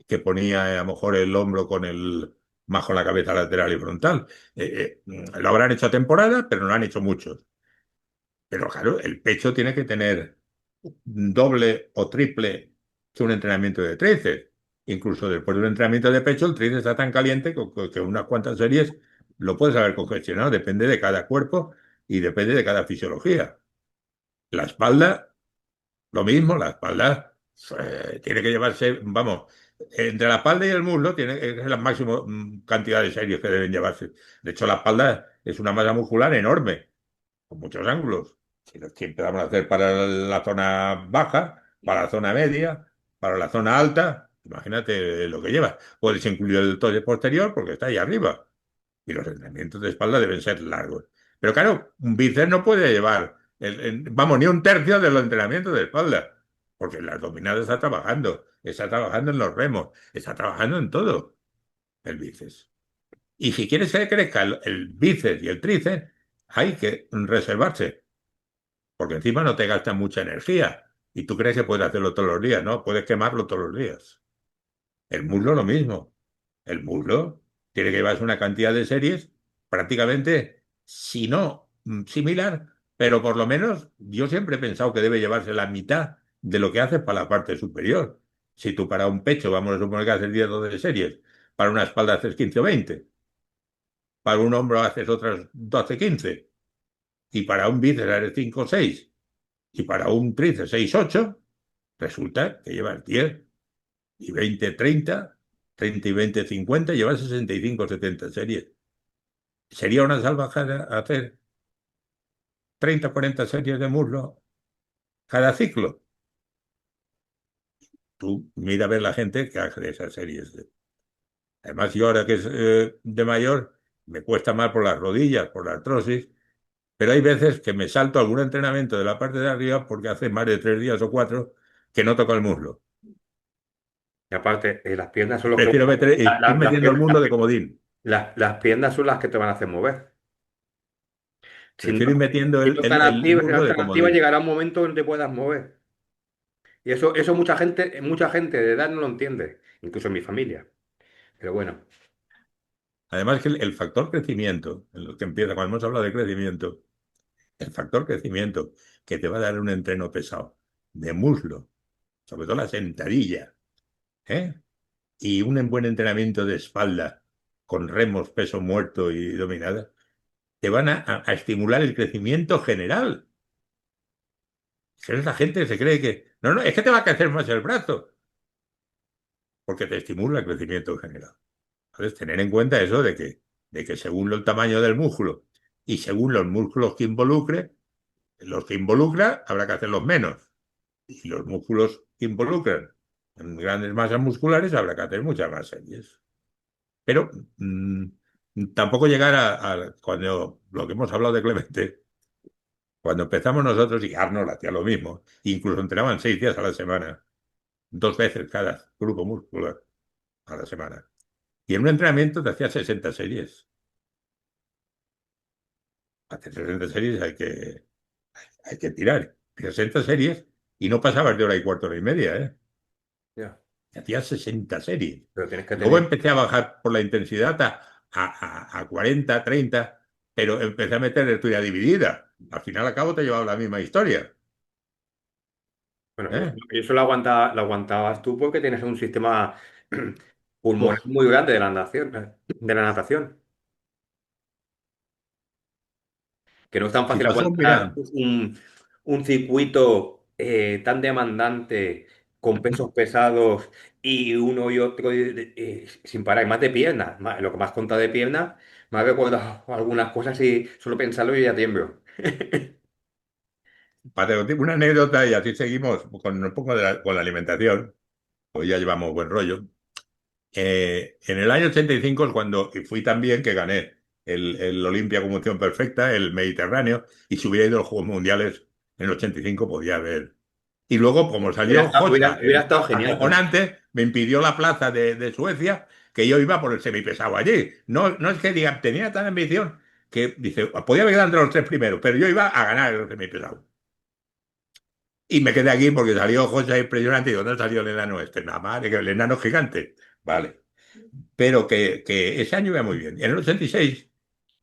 que ponía a lo mejor el hombro con el más con la cabeza lateral y frontal. Lo habrán hecho a temporada, pero no lo han hecho muchos. Pero claro, el pecho tiene que tener doble o triple que un entrenamiento de tríceps. Incluso después de un entrenamiento de pecho, el tríceps está tan caliente que unas cuantas series lo puedes haber congestionado. Depende de cada cuerpo y depende de cada fisiología. La espalda lo mismo, la espalda tiene que llevarse, vamos, entre la espalda y el muslo tiene que ser la máxima cantidad de series que deben llevarse. De hecho, la espalda es una masa muscular enorme, con muchos ángulos. Si empezamos a hacer para la zona baja, para la zona media, para la zona alta, imagínate lo que lleva. Puedes incluir el tórax posterior porque está ahí arriba. Y los entrenamientos de espalda deben ser largos. Pero claro, un bíceps no puede llevar, vamos, ni un tercio de los entrenamientos de espalda, porque el abdominal está trabajando en los remos, está trabajando en todo el bíceps. Y si quieres que crezca el bíceps y el tríceps, hay que reservarse, porque encima no te gasta mucha energía. Y tú crees que puedes hacerlo todos los días, ¿no? Puedes quemarlo todos los días. El muslo lo mismo. El muslo tiene que llevarse una cantidad de series prácticamente, si no similar, pero por lo menos yo siempre he pensado que debe llevarse la mitad de lo que haces para la parte superior. Si tú para un pecho, vamos a suponer que haces 10 o 12 series, para una espalda haces 15 o 20, para un hombro haces otras 12 15, y para un bíceps haces 5 o 6, y para un tríceps 6 8, resulta que llevas 10 y 20 30, 30 y 20 50, llevas 65 70 series. Sería una salvajada hacer 30 40 series de muslo cada ciclo. Tú mira a ver la gente que hace esas series. Además, yo ahora que es de mayor, me cuesta más por las rodillas, por la artrosis, pero hay veces que me salto algún entrenamiento de la parte de arriba porque hace más de 3 días o 4 que no toco el muslo. Y aparte, las piernas son los que... Prefiero ir las metiendo el piernas, muslo de comodín. las piernas son las que te van a hacer mover. Si no, Prefiero ir metiendo si no están el activas, si no muslo de están activas, comodín. llegará un momento donde te puedas mover. Y eso mucha gente de edad no lo entiende, incluso en mi familia. Pero bueno, Además que el factor crecimiento, en lo que empieza, cuando hemos hablado de crecimiento, el factor crecimiento que te va a dar un entreno pesado de muslo, sobre todo la sentadilla, ¿eh? Y un buen entrenamiento de espalda con remos, peso muerto y dominada, te van a estimular el crecimiento general. Si es la gente que se cree que, no, no, es que te va a crecer más el brazo, porque te estimula el crecimiento general. Entonces, tener en cuenta eso de que según el tamaño del músculo y según los músculos que involucre, los que involucra habrá que hacerlos menos. Y los músculos que involucran en grandes masas musculares habrá que hacer muchas más series. Pero tampoco llegar cuando lo que hemos hablado de Clemente, cuando empezamos nosotros y Arnold hacía lo mismo, incluso entrenaban 6 días a la semana. 2 veces cada grupo muscular a la semana. Y en un entrenamiento te hacía 60 series. Hacer 60 series hay que tirar. 60 series y no pasabas de hora y cuarto, hora y media, ¿eh? Ya. Hacía 60 series. Pero tienes que Luego tener, empecé a bajar por la intensidad a 40, 30, pero empecé a meter estudia dividida. Al final, al cabo, te llevaba la misma historia. bueno, ¿Eh? y eso lo aguantabas tú porque tienes un sistema pulmonar Uf, muy grande de la natación. Que no es tan si fácil pasó, aguantar mira, un circuito tan demandante con pesos pesados y uno y otro sin parar, y más de piernas. Lo que me has contado de piernas, me ha recordado algunas cosas y solo pensarlo y ya tiemblo. una anécdota y así seguimos con un poco con la alimentación. Hoy ya llevamos buen rollo. En el año 85 es cuando y fui también que gané el Olimpia como opción perfecta, el Mediterráneo, y si hubiera ido a los Juegos Mundiales en el 85 podía haber. Y luego, como salió Josa Hubiera estado genial. acojonante, me impidió la plaza de Suecia, que yo iba por el semipesado allí. No, no es que diga, tenía tan ambición que dice, podía haber quedado entre los 3 primeros, pero yo iba a ganar el semipesado. Y me quedé aquí porque salió Josa impresionante y digo, ¿dónde salió el enano este? Nada más, que el enano gigante. Vale, pero que ese año iba muy bien. En el 86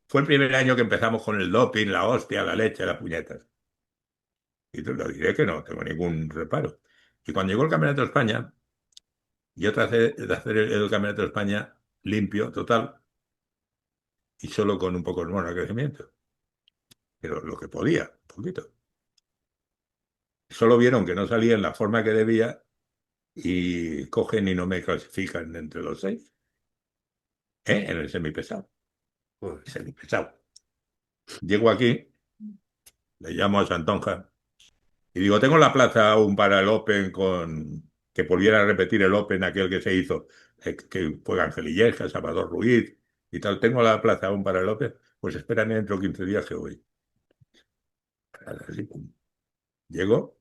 fue el primer año que empezamos con el doping, la hostia, la leche, las puñetas. Y te lo diré que no tengo ningún reparo. Y cuando llegó el Campeonato de España, yo traté de hacer el Campeonato de España limpio, total, y solo con un poco de hormona de crecimiento. Pero lo que podía, un poquito. Solo vieron que no salía en la forma que debía y cogen y no me clasifican entre los 6, ¿eh? En el semipesado. Joder, Semipesado. Llego aquí, le llamo a Santonja. Y digo, tengo la plaza aún para el Open que volviera a repetir el Open aquel que se hizo, que fue Ángel Illescas, Salvador Ruiz y tal. Tengo la plaza aún para el Open. Pues espérame dentro de 15 días que voy. Así, pum. Llego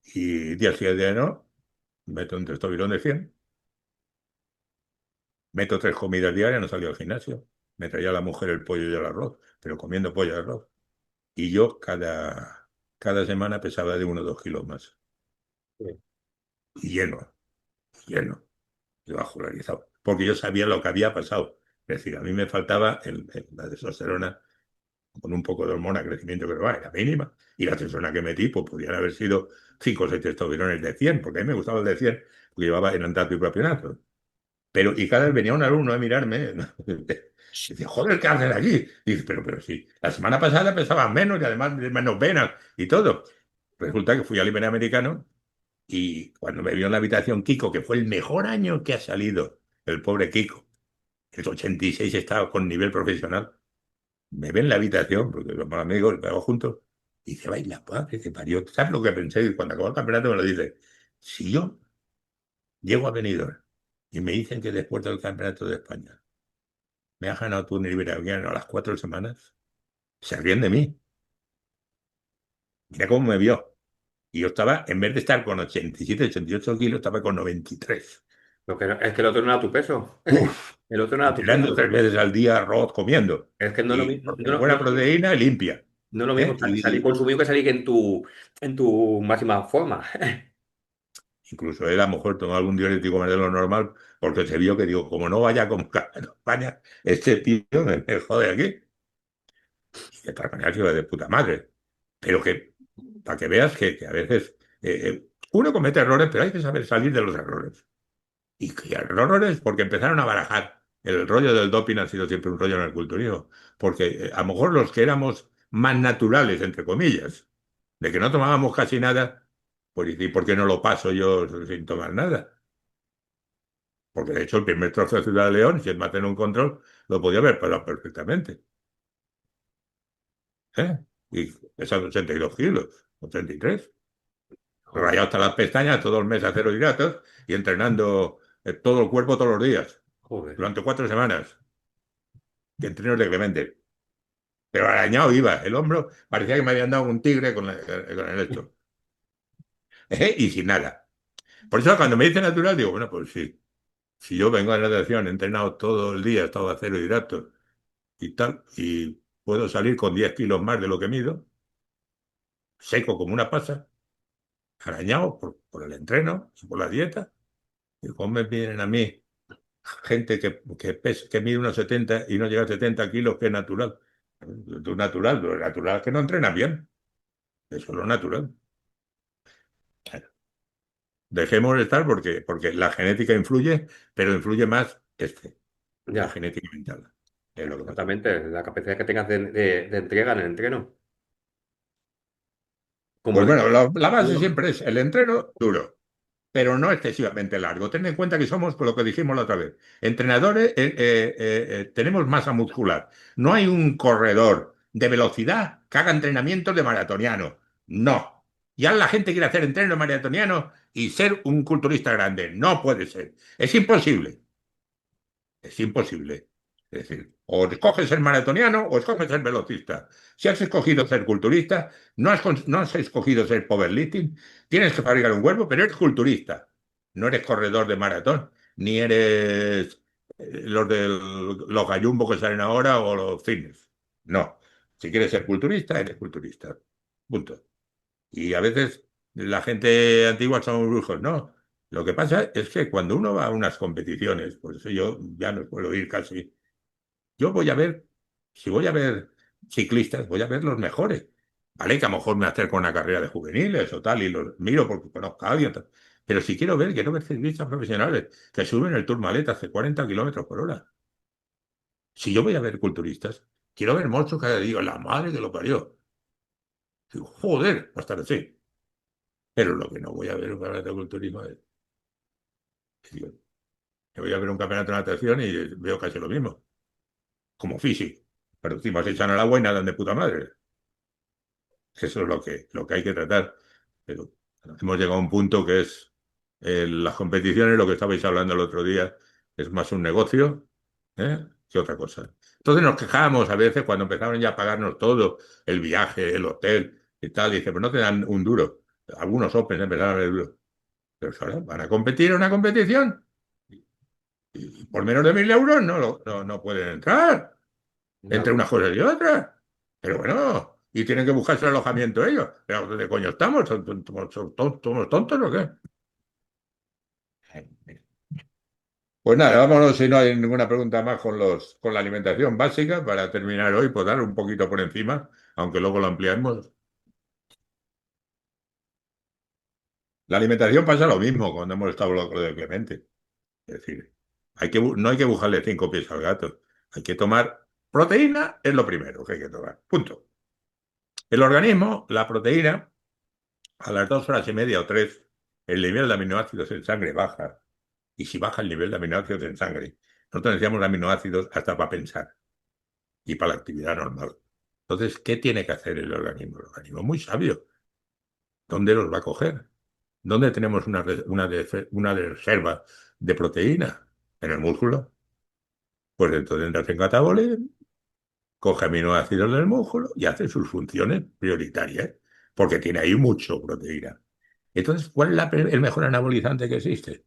y día sí, día no, meto un testosterona de 100, meto 3 comidas diarias, no salía al gimnasio. Me traía la mujer el pollo y el arroz, pero comiendo pollo y arroz. Y yo cada semana pesaba de 1 o 2 kilos más. joder, Y lleno, lleno. Yo vascularizado, porque yo sabía lo que había pasado. Es decir, a mí me faltaba la testosterona con un poco de hormona de crecimiento que era mínima, y la testosterona que metí, pues podían haber sido 5 o 6 testosterones de 100 porque a mí me gustaba el de 100 porque llevaba enantato y propionato. Pero, y cada vez venía un alumno a mirarme, ¿no? Y dice, joder, ¿qué hacen aquí? Y dice, pero sí, la semana pasada pesaban menos y además de menos venas y todo. Resulta que fui al Iberoamericano y cuando me vio en la habitación Kiko, que fue el mejor año que ha salido, el pobre Kiko, el 86 estaba con nivel profesional, me ve en la habitación, porque somos amigos, estamos juntos, y dice, baila, padre, que parió. ¿Sabes lo que pensé? Y cuando acabó el campeonato me lo dice, si yo llego a Benidorm y me dicen que después del campeonato de España me has ganado tú en el Iberoamericano a las 4 semanas, se ríen de mí. Mira cómo me vio. Y yo estaba, en vez de estar con 87, 88 kilos, estaba con 93. es que el otro no era tu peso. Uf, El otro no era tu entrenando peso. 3 veces al día, arroz, comiendo. Es que no es lo Y mismo, buena proteína limpia. no es lo mismo ¿Eh? salir consumido que salir en tu máxima forma. Incluso él a lo mejor tomó algún diurético más de lo normal porque se vio que, digo, como no vaya con España, este tío me jode aquí. Y de todas maneras iba de puta madre. Pero que, para que veas que a veces uno comete errores, pero hay que saber salir de los errores. Y que errores porque empezaron a barajar. El rollo del doping ha sido siempre un rollo en el culturismo. Porque a lo mejor los que éramos más naturales, entre comillas, de que no tomábamos casi nada, pues ¿y por qué no lo paso yo sin tomar nada? Porque de hecho el primer trofeo de Ciudad de León, si es mantener un control, lo podía haber pasado perfectamente. ¿Eh? Y pesando 82 kilos, 83. Joder, Rayado hasta las pestañas, todo el mes a cero hidratos y entrenando todo el cuerpo todos los días, joder. durante 4 semanas, que entrenos de Clemente. Pero arañado iba, el hombro parecía que me habían dado un tigre con el esto. Y sin nada. Por eso cuando me dice natural, digo, bueno, pues sí, si yo vengo de natación, he entrenado todo el día, he estado a cero hidratos y tal, y puedo salir con 10 kilos más de lo que mido, seco como una pasa, arañado por el entreno y por la dieta, y cómo me vienen a mí gente que mide unos 70 y no llega a 70 kilos, que es natural. Tú natural, lo natural es que no entrena bien. Eso es lo natural. Dejemos de estar porque la genética influye, pero influye más la Ya, genética mental. Es lo que pasa. exactamente, la capacidad que tengas de entrega en el entreno. Como Pues dices bueno, la base tú, siempre es el entreno duro, pero no excesivamente largo. Ten en cuenta que somos, por lo que dijimos la otra vez, entrenadores, tenemos masa muscular. No hay un corredor de velocidad que haga entrenamientos de maratoniano. No. Ya la gente quiere hacer entreno maratoniano y ser un culturista grande. No puede ser. Es imposible. Es imposible. Es decir, o escoges ser maratoniano o escoges ser velocista. Si has escogido ser culturista, no has escogido ser powerlifting, tienes que fabricar un cuerpo, pero eres culturista. No eres corredor de maratón, ni eres los gallumbo que salen ahora o los fitness. No. Si quieres ser culturista, eres culturista. Punto. Y a veces la gente antigua son brujos, no. Lo que pasa es que cuando uno va a unas competiciones, por eso yo ya no puedo ir casi, yo voy a ver, si voy a ver ciclistas, voy a ver los mejores. Vale, que a lo mejor me acerco a una carrera de juveniles o tal y los miro porque conozco a alguien. Tal. Pero si quiero ver ciclistas profesionales que suben el Tourmalet hace 40 kilómetros por hora. Si yo voy a ver culturistas, quiero ver monstruos que digo, la madre que lo parió. Digo, joder, va a estar así. Pero lo que no voy a ver para el culturismo es, digo, que voy a ver un campeonato de natación y veo casi lo mismo, como físico. Pero encima se echan al agua y nadan de puta madre. Eso es lo que hay que tratar. Pero hemos llegado a un punto que es las competiciones, lo que estabais hablando el otro día, es más un negocio, que otra cosa. Entonces nos quejábamos a veces cuando empezaron ya a pagarnos todo, el viaje, el hotel y tal, y dice, pues no te dan un duro. Algunos Opens empezaron a ver duro. Pero ahora van a competir en una competición y por menos de 1.000 euros no pueden entrar ya, entre unas cosas y otras. Pero bueno, y tienen que buscarse el alojamiento ellos. ¿Pero dónde coño estamos? ¿Somos tontos o qué? Pues nada, vámonos si no hay ninguna pregunta más con la alimentación básica para terminar hoy, pues dar un poquito por encima, aunque luego lo ampliamos. La alimentación pasa lo mismo cuando hemos estado hablando de Clemente. Es decir, no hay que buscarle 5 pies al gato. Hay que tomar proteína, es lo primero que hay que tomar. Punto. El organismo, la proteína, a las 2 horas y media o 3, el nivel de aminoácidos en sangre baja. Y si baja el nivel de aminoácidos en sangre, nosotros necesitamos aminoácidos hasta para pensar y para la actividad normal. Entonces, ¿qué tiene que hacer el organismo? El organismo es muy sabio. ¿Dónde los va a coger? ¿Dónde tenemos una reserva de proteína? ¿En el músculo? Pues entonces entras en catabolismo, coge aminoácidos del músculo y hace sus funciones prioritarias, porque tiene ahí mucho proteína. Entonces, ¿cuál es el mejor anabolizante que existe?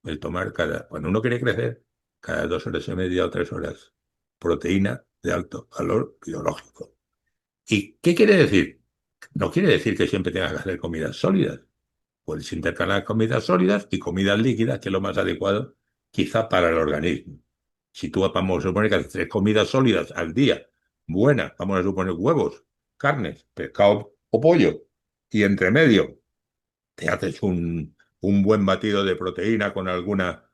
El tomar cuando uno quiere crecer, cada 2 horas y media o 3 horas, proteína de alto valor biológico. ¿Y qué quiere decir? No quiere decir que siempre tengas que hacer comidas sólidas. Puedes intercalar comidas sólidas y comidas líquidas, que es lo más adecuado, quizá para el organismo. Si tú vamos a suponer que haces 3 comidas sólidas al día, buenas, vamos a suponer huevos, carnes, pescado o pollo, y entre medio te haces un buen batido de proteína con alguna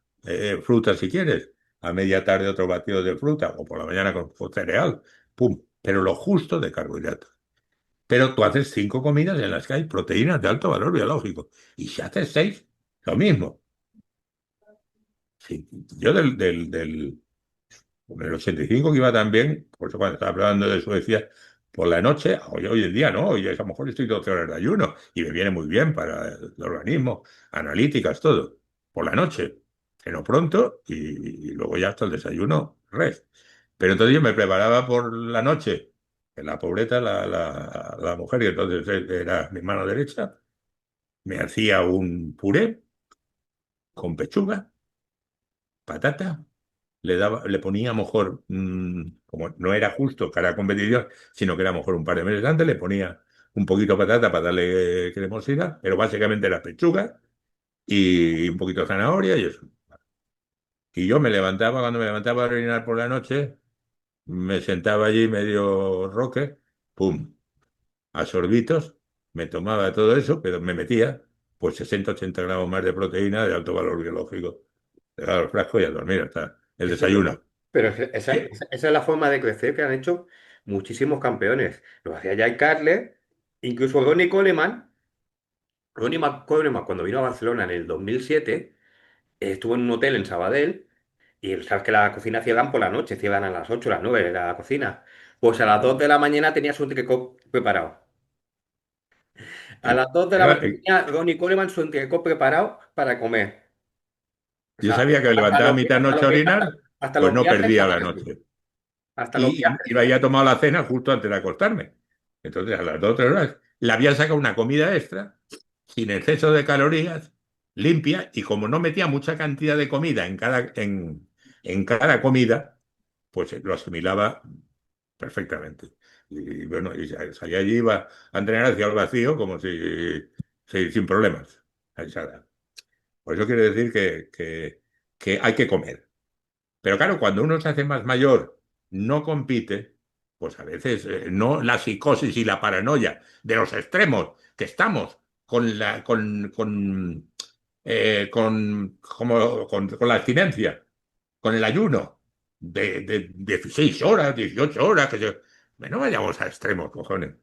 fruta si quieres, a media tarde otro batido de fruta, o por la mañana con cereal, pum, pero lo justo de carbohidratos. Pero tú haces 5 comidas en las que hay proteínas de alto valor biológico. Y si haces 6, lo mismo. Sí, yo en el 85 que iba también, por eso cuando estaba hablando de Suecia, por la noche, hoy en día no, hoy a lo mejor estoy 12 horas de ayuno y me viene muy bien para el organismo, analíticas, todo. Por la noche, ceno pronto y luego ya hasta el desayuno, res. Pero entonces yo me preparaba por la noche, en la pobreta, la mujer, y entonces era mi mano derecha, me hacía un puré con pechuga, patata, le ponía a lo mejor, como no era justo cada competición, sino que era a lo mejor un par de meses antes, le ponía un poquito de patata para darle cremosidad, pero básicamente era pechuga y un poquito de zanahoria y eso. Y yo me levantaba, cuando me levantaba a orinar por la noche, me sentaba allí medio roque, pum, a sorbitos, me tomaba todo eso, pero me metía pues 60-80 gramos más de proteína de alto valor biológico. Le daba el frasco y a dormir hasta el Eso es verdad. desayuno. Pero esa es la forma de crecer que han hecho muchísimos campeones. Lo hacía Jack Carle, incluso Ronnie Coleman, cuando vino a Barcelona en el 2007, estuvo en un hotel en Sabadell y sabes que la cocina cierran por la noche, cierran a las 8 o las 9 de la cocina. Pues a las 2 de la mañana tenía su entrecot preparado. A las 2 de la Era- mañana tenía Ronnie Coleman su entrecot preparado para comer. O Yo sea, sabía que me hasta levantaba a los, mitad hasta noche a los, orinar, hasta pues los no viajes se perdía la hacen así. noche. Hasta los Y viajes me se había hacen. tomado la cena justo antes de acostarme. Entonces, a las 2 o 3 horas, le había sacado una comida extra, sin exceso de calorías, limpia, y como no metía mucha cantidad de comida en cada comida, pues lo asimilaba perfectamente. Y bueno, y salía allí, iba a entrenar hacia el vacío, como sin problemas. A esa edad. Por eso quiere decir que hay que comer. Pero claro, cuando uno se hace más mayor, no compite, pues a veces no la psicosis y la paranoia de los extremos que estamos con la abstinencia, con el ayuno de 16 horas, 18 horas, no vayamos a extremos, cojones.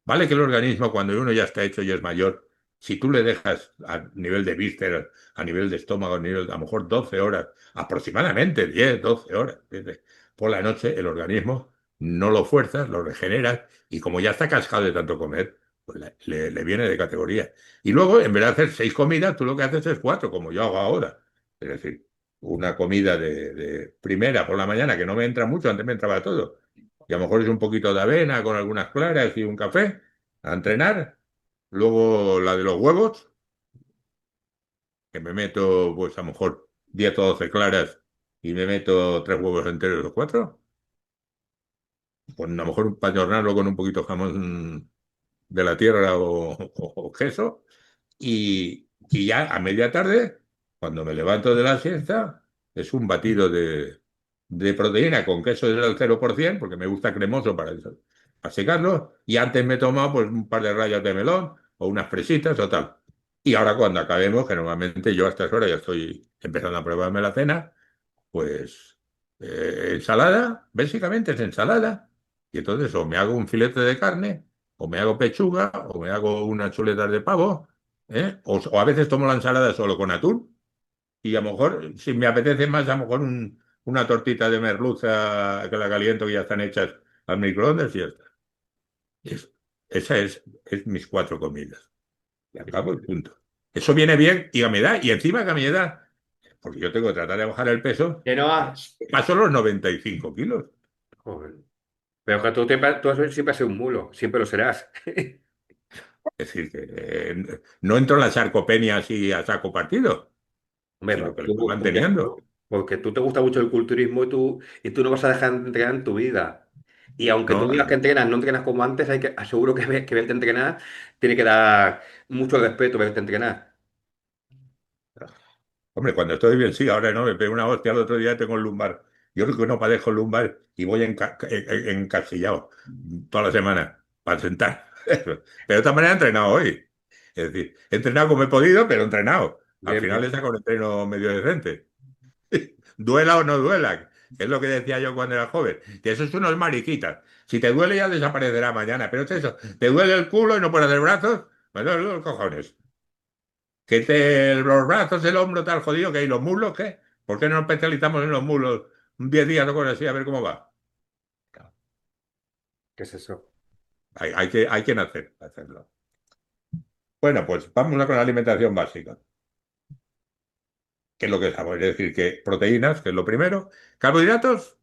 Vale que el organismo, cuando uno ya está hecho y es mayor, si tú le dejas a nivel de vísceras, a nivel de estómago, a lo mejor 12 horas, aproximadamente 10 12 horas, por la noche, el organismo no lo fuerzas, lo regeneras, y como ya está cascado de tanto comer, pues le viene de categoría. Y luego, en vez de hacer 6 comidas, tú lo que haces es 4, como yo hago ahora. Es decir, una comida de primera por la mañana, que no me entra mucho, antes me entraba todo. Y a lo mejor es un poquito de avena con algunas claras y un café a entrenar. Luego la de los huevos, que me meto pues a lo mejor 10 o 12 claras y me meto 3 huevos enteros o 4. Pues a lo mejor para adornarlo con un poquito de jamón de la tierra o queso. Y ya a media tarde, cuando me levanto de la siesta, es un batido de proteína con queso del 0%, porque me gusta cremoso para eso, para secarlo. Y antes me he tomado pues un par de rayas de melón o unas fresitas o tal. Y ahora cuando acabemos, que normalmente yo a estas horas ya estoy empezando a probarme la cena, pues ensalada, básicamente es ensalada. Y entonces o me hago un filete de carne, o me hago pechuga, o me hago unas chuletas de pavo, o a veces tomo la ensalada solo con atún. Y a lo mejor, si me apetece más, a lo mejor una tortita de merluza que la caliento, que ya están hechas al microondas y ya está. Es- esa es mis 4 comidas. Y acabo el punto. Eso viene bien y a mi edad, y encima que a mi edad, porque yo tengo que tratar de bajar el peso, Que no que ha- paso los 95 kilos. Joder. Pero que tú siempre has sido un mulo, siempre lo serás. Es decir, que no entro en la sarcopenia así a saco partido, Hombre, sino pero que lo voy manteniendo. porque tú te gusta mucho el culturismo y tú no vas a dejar de entrenar en tu vida. Y aunque tú ¿No? digas que entrenas, no entrenas como antes, aseguro que verte entrenar tiene que dar mucho respeto verte entrenar. Hombre, cuando estoy bien, sí, ahora no, me pego una hostia, el otro día tengo el lumbar. Yo creo que no padezco el lumbar y voy encasillado toda la semana para sentar. Pero de otra manera he entrenado hoy. Es decir, he entrenado como he podido, pero he entrenado. Al Bien, final he bien. sacado un entreno medio decente. Duela o no duela, que es lo que decía yo cuando era joven. Que eso es unos mariquitas. Si te duele ya desaparecerá mañana, pero es eso. Te duele el culo y no puedes hacer brazos, me duele los cojones. Los brazos, el hombro tal jodido, que hay los muslos, ¿qué? ¿Por qué no nos especializamos en los muslos 10 días o cosas así a ver cómo va? ¿Qué es eso? Hay que nacer para hacerlo. Bueno, pues vamos a con la alimentación básica, que es lo que sabemos. Es decir, que proteínas, que es lo primero. Carbohidratos,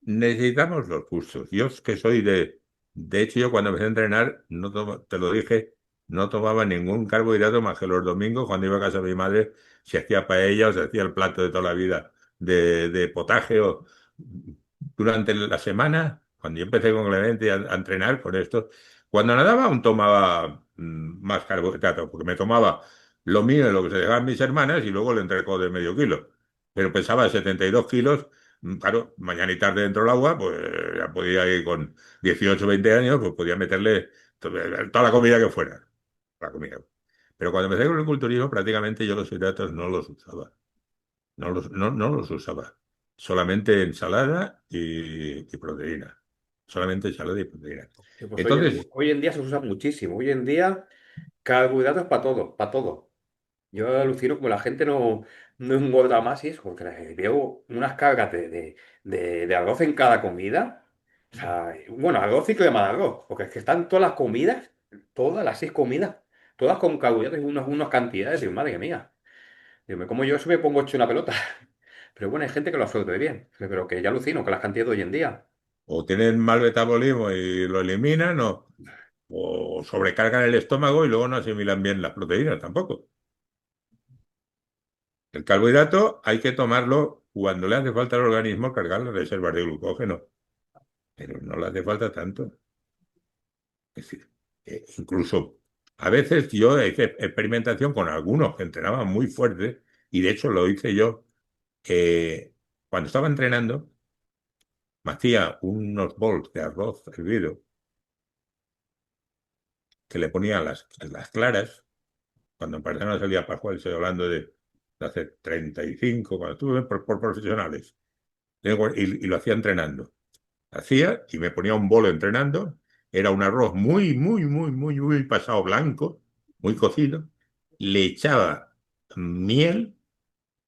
necesitamos los justos. Yo es que soy de hecho, yo cuando empecé a entrenar, no te lo dije, no tomaba ningún carbohidrato más que los domingos cuando iba a casa de mi madre, se hacía paella o se hacía el plato de toda la vida de potaje o durante la semana, cuando yo empecé con Clemente a entrenar con esto, cuando nadaba aún tomaba más carbohidratos, porque me tomaba lo mío y lo que se dejaban mis hermanas y luego el entrecot de medio kilo. Pero pesaba 72 kilos, claro, mañana y tarde dentro del agua, pues ya podía ir con 18 20 años, pues podía meterle toda la comida que fuera, la comida. Pero cuando empecé con el culturismo, prácticamente yo los hidratos no los usaba. No los usaba. Solamente ensalada y proteína. Solamente ensalada y proteína. Sí, pues Entonces, hoy en día se usa muchísimo. Hoy en día, carbohidratos para todo, para todo. Yo alucino como la gente no engorda más y eso, porque veo unas cargas de arroz en cada comida. O sea, bueno, arroz sí que llaman arroz, porque es que están todas las comidas, todas las 6 comidas, todas con carbohidratos y unas cantidades, digo, madre mía. Digo, me como yo eso me pongo hecho una pelota. Pero bueno, hay gente que lo absorbe bien, pero que ya alucino con las cantidades de hoy en día. o tienen mal metabolismo y lo eliminan, o sobrecargan el estómago y luego no asimilan bien las proteínas tampoco. El carbohidrato hay que tomarlo cuando le hace falta al organismo cargar las reservas de glucógeno, pero no le hace falta tanto. Es decir, incluso a veces yo hice experimentación con algunos que entrenaban muy fuerte, y de hecho lo hice yo cuando estaba entrenando, me hacía unos bols de arroz hervido que le ponía las claras, cuando en Barcelona salía Pascual, estoy hablando de hace 35 cuando estuve por profesionales, y lo hacía entrenando. Hacía y me ponía un bol entrenando, era un arroz muy pasado blanco, muy cocido, le echaba miel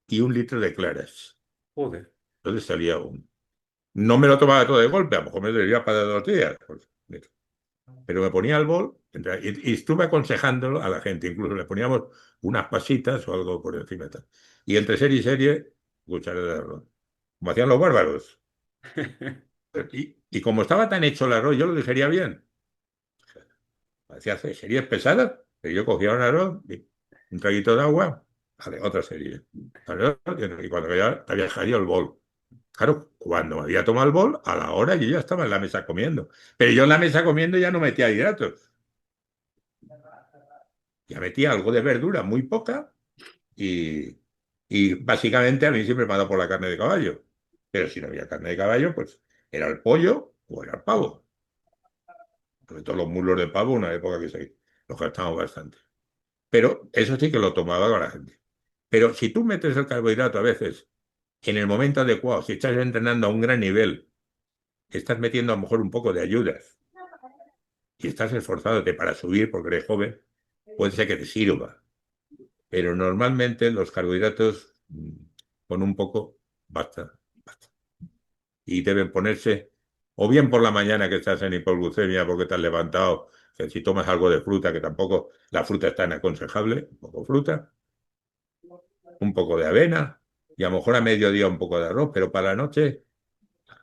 y 1 litro de claras. Joder. Entonces salía un... No me lo tomaba todo de golpe, a lo mejor me lo servía para 2 días, pues, pero me ponía al bol y estuve aconsejándolo a la gente, incluso le poníamos unas pasitas o algo por encima. Tal. Y entre serie y serie, cucharada de arroz, como hacían los bárbaros. Y como estaba tan hecho el arroz, yo lo digería bien. Hacía series pesadas, pero yo cogía un arroz, y un traguito de agua, vale, otra serie. Y cuando ya te viajaría el bol. Claro, cuando me había tomado el bol, a la hora yo ya estaba en la mesa comiendo. Pero yo en la mesa comiendo ya no metía hidratos. Ya metía algo de verdura, muy poca, y, y básicamente a mí siempre me ha dado por la carne de caballo. Pero si no había carne de caballo, pues era el pollo o era el pavo. Sobre todo los muslos de pavo, una época que se los gastamos bastante. Pero eso sí que lo tomaba con la gente. Pero si tú metes el carbohidrato a veces en el momento adecuado, si estás entrenando a un gran nivel, estás metiendo a lo mejor un poco de ayudas y estás esforzándote para subir porque eres joven, puede ser que te sirva. Pero normalmente los carbohidratos con un poco basta, basta. Y deben ponerse o bien por la mañana que estás en hipoglucemia porque te has levantado, que si tomas algo de fruta, que tampoco la fruta es tan aconsejable, un poco fruta, un poco de avena y a lo mejor a mediodía un poco de arroz, pero para la noche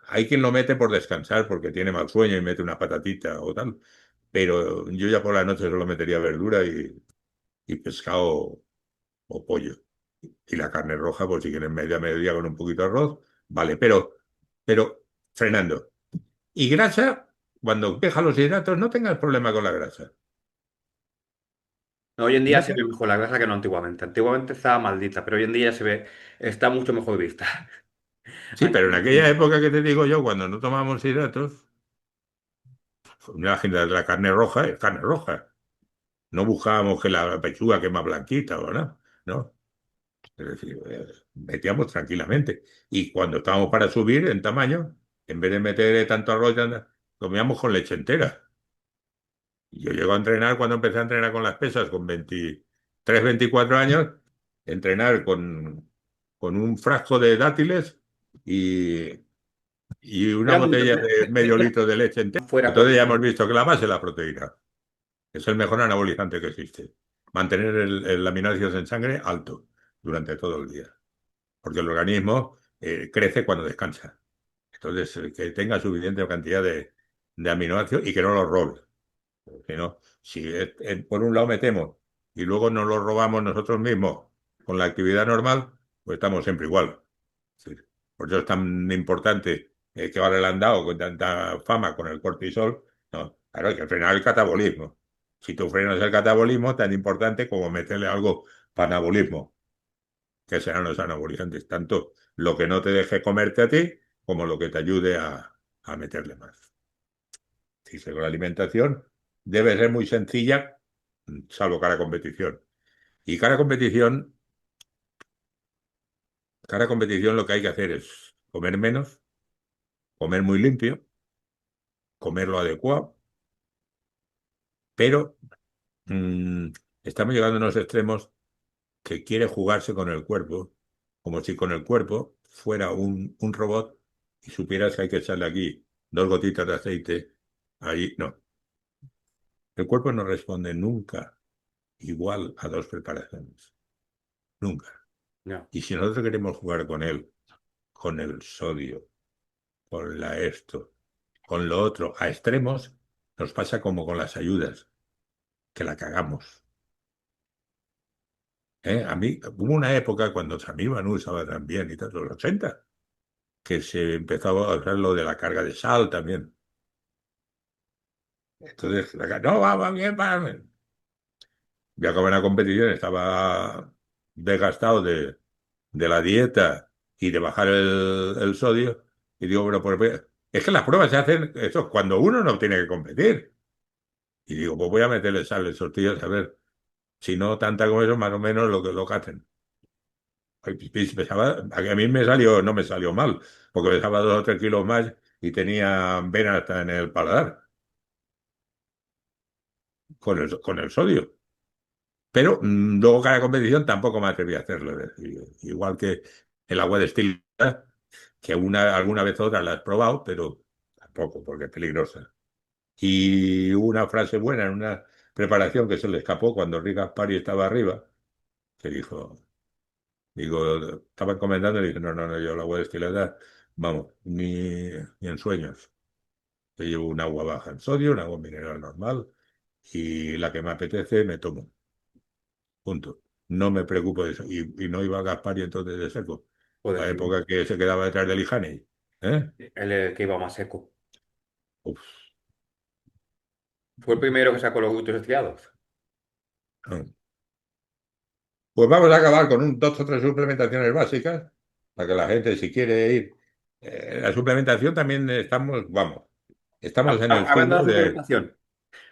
hay quien lo mete por descansar porque tiene mal sueño y mete una patatita o tal, pero yo ya por la noche solo metería verdura y pescado o pollo. Y la carne roja, pues si quieres media mediodía con un poquito de arroz, vale, pero frenando. Y grasa, cuando deja los hidratos, no tengas problema con la grasa. No, hoy en día No se te- ve mejor la grasa que no antiguamente. Antiguamente estaba maldita, pero hoy en día está mucho mejor vista. Sí, pero en aquella Antiguamente. época que te digo yo, cuando no tomábamos hidratos, imagínate, la carne roja es carne roja. No buscábamos que la pechuga que más blanquita o no, ¿no? Es decir, metíamos tranquilamente. Y cuando estábamos para subir en tamaño, en vez de meter tanto arroz, comíamos con leche entera. Y yo llego a entrenar cuando empecé a entrenar con las pesas, con 23 24 años, entrenar con un frasco de dátiles y, y una Era mucho, botella de medio litro de leche entera. fuera Entonces ya con... hemos visto que la base es la proteína. Es el mejor anabolizante que existe. Mantener el aminoácidos en sangre alto durante todo el día. Porque el organismo crece cuando descansa. Entonces, que tenga suficiente cantidad de aminoácidos y que no los robe. Si no, si por un lado metemos y luego nos lo robamos nosotros mismos con la actividad normal, pues estamos siempre igual. Sí. Por eso es tan importante que ahora le han dado con tanta fama con el cortisol. No, claro, hay que frenar el catabolismo. Si tú frenas el catabolismo, tan importante como meterle algo para anabolismo, que serán los anabolizantes, tanto lo que no te deje comerte a ti como lo que te ayude a meterle más. Si con la alimentación debe ser muy sencilla, salvo cara competición. Y cara competición lo que hay que hacer es comer menos, comer muy limpio, comer lo adecuado, pero mm, estamos llegando a unos extremos que quiere jugarse con el cuerpo, como si con el cuerpo fuera un robot y supieras que hay que echarle aquí 2 gotitas de aceite. Ahí no. El cuerpo no responde nunca igual a 2 preparaciones. Nunca. No, Y si nosotros queremos jugar con él, con el sodio, con la esto, con lo otro, a extremos, nos pasa como con las ayudas, que la cagamos. A mí hubo una época cuando Samir Banu estaba también y tal, los 80 que se empezó a usar lo de la carga de sal también. Entonces, no, va bien, va bien. Yo acabé en la competición, estaba desgastado de la dieta y de bajar el sodio. Y digo, pero es que las pruebas se hacen eso cuando uno no tiene que competir. Y digo, pues voy a meterle sal en tortillas a ver si no tanta como eso, más o menos lo que hacen. Ay, a mí me salió, no me salió mal, porque pesaba 2 o 3 kilos más y tenía venas hasta en el paladar con el sodio. Pero luego cada competición tampoco me atreví a hacerlo. Es decir, igual que el agua destilada, que alguna vez o otra la has probado, pero tampoco, porque es peligrosa. Y hubo una frase buena en una preparación que se le escapó cuando Rick Gaspari estaba arriba, que estaba comentando y dije, no, no, no, yo el agua destilada, vamos, ni en sueños. Yo llevo un agua baja en sodio, un agua mineral normal, y la que me apetece me tomo. Punto. No me preocupo de eso. Y no iba a Gaspari entonces de seco. puede La ser. época que se quedaba detrás del Lijani. ¿Eh? El que iba más seco. Uf. Fue el primero que sacó los glúteos estriados. No. Pues vamos a acabar con 2 o 3 suplementaciones básicas para que la gente, si quiere ir. La suplementación también estamos en el Hablando de fútbol la de. suplementación,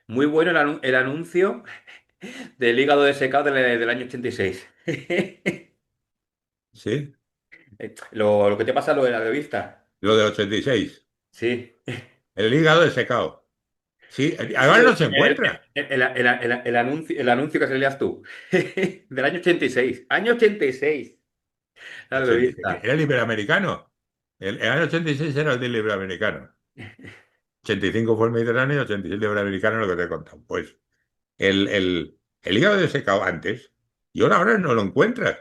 muy bueno el anuncio del hígado desecado del año 86. Sí, Lo que te pasa lo de la revista. lo del 86. Sí. El hígado es secado. Sí, Sí, ahora no se encuentra. el anuncio que salías tú. Del año 86. Año 86. La 86. revista. Era el Iberoamericano. El año 86 era el del Iberoamericano. 85 fue el Mediterráneo y 86 el Iberoamericano, lo que te he contado. Pues el hígado desecado antes y ahora no lo encuentras.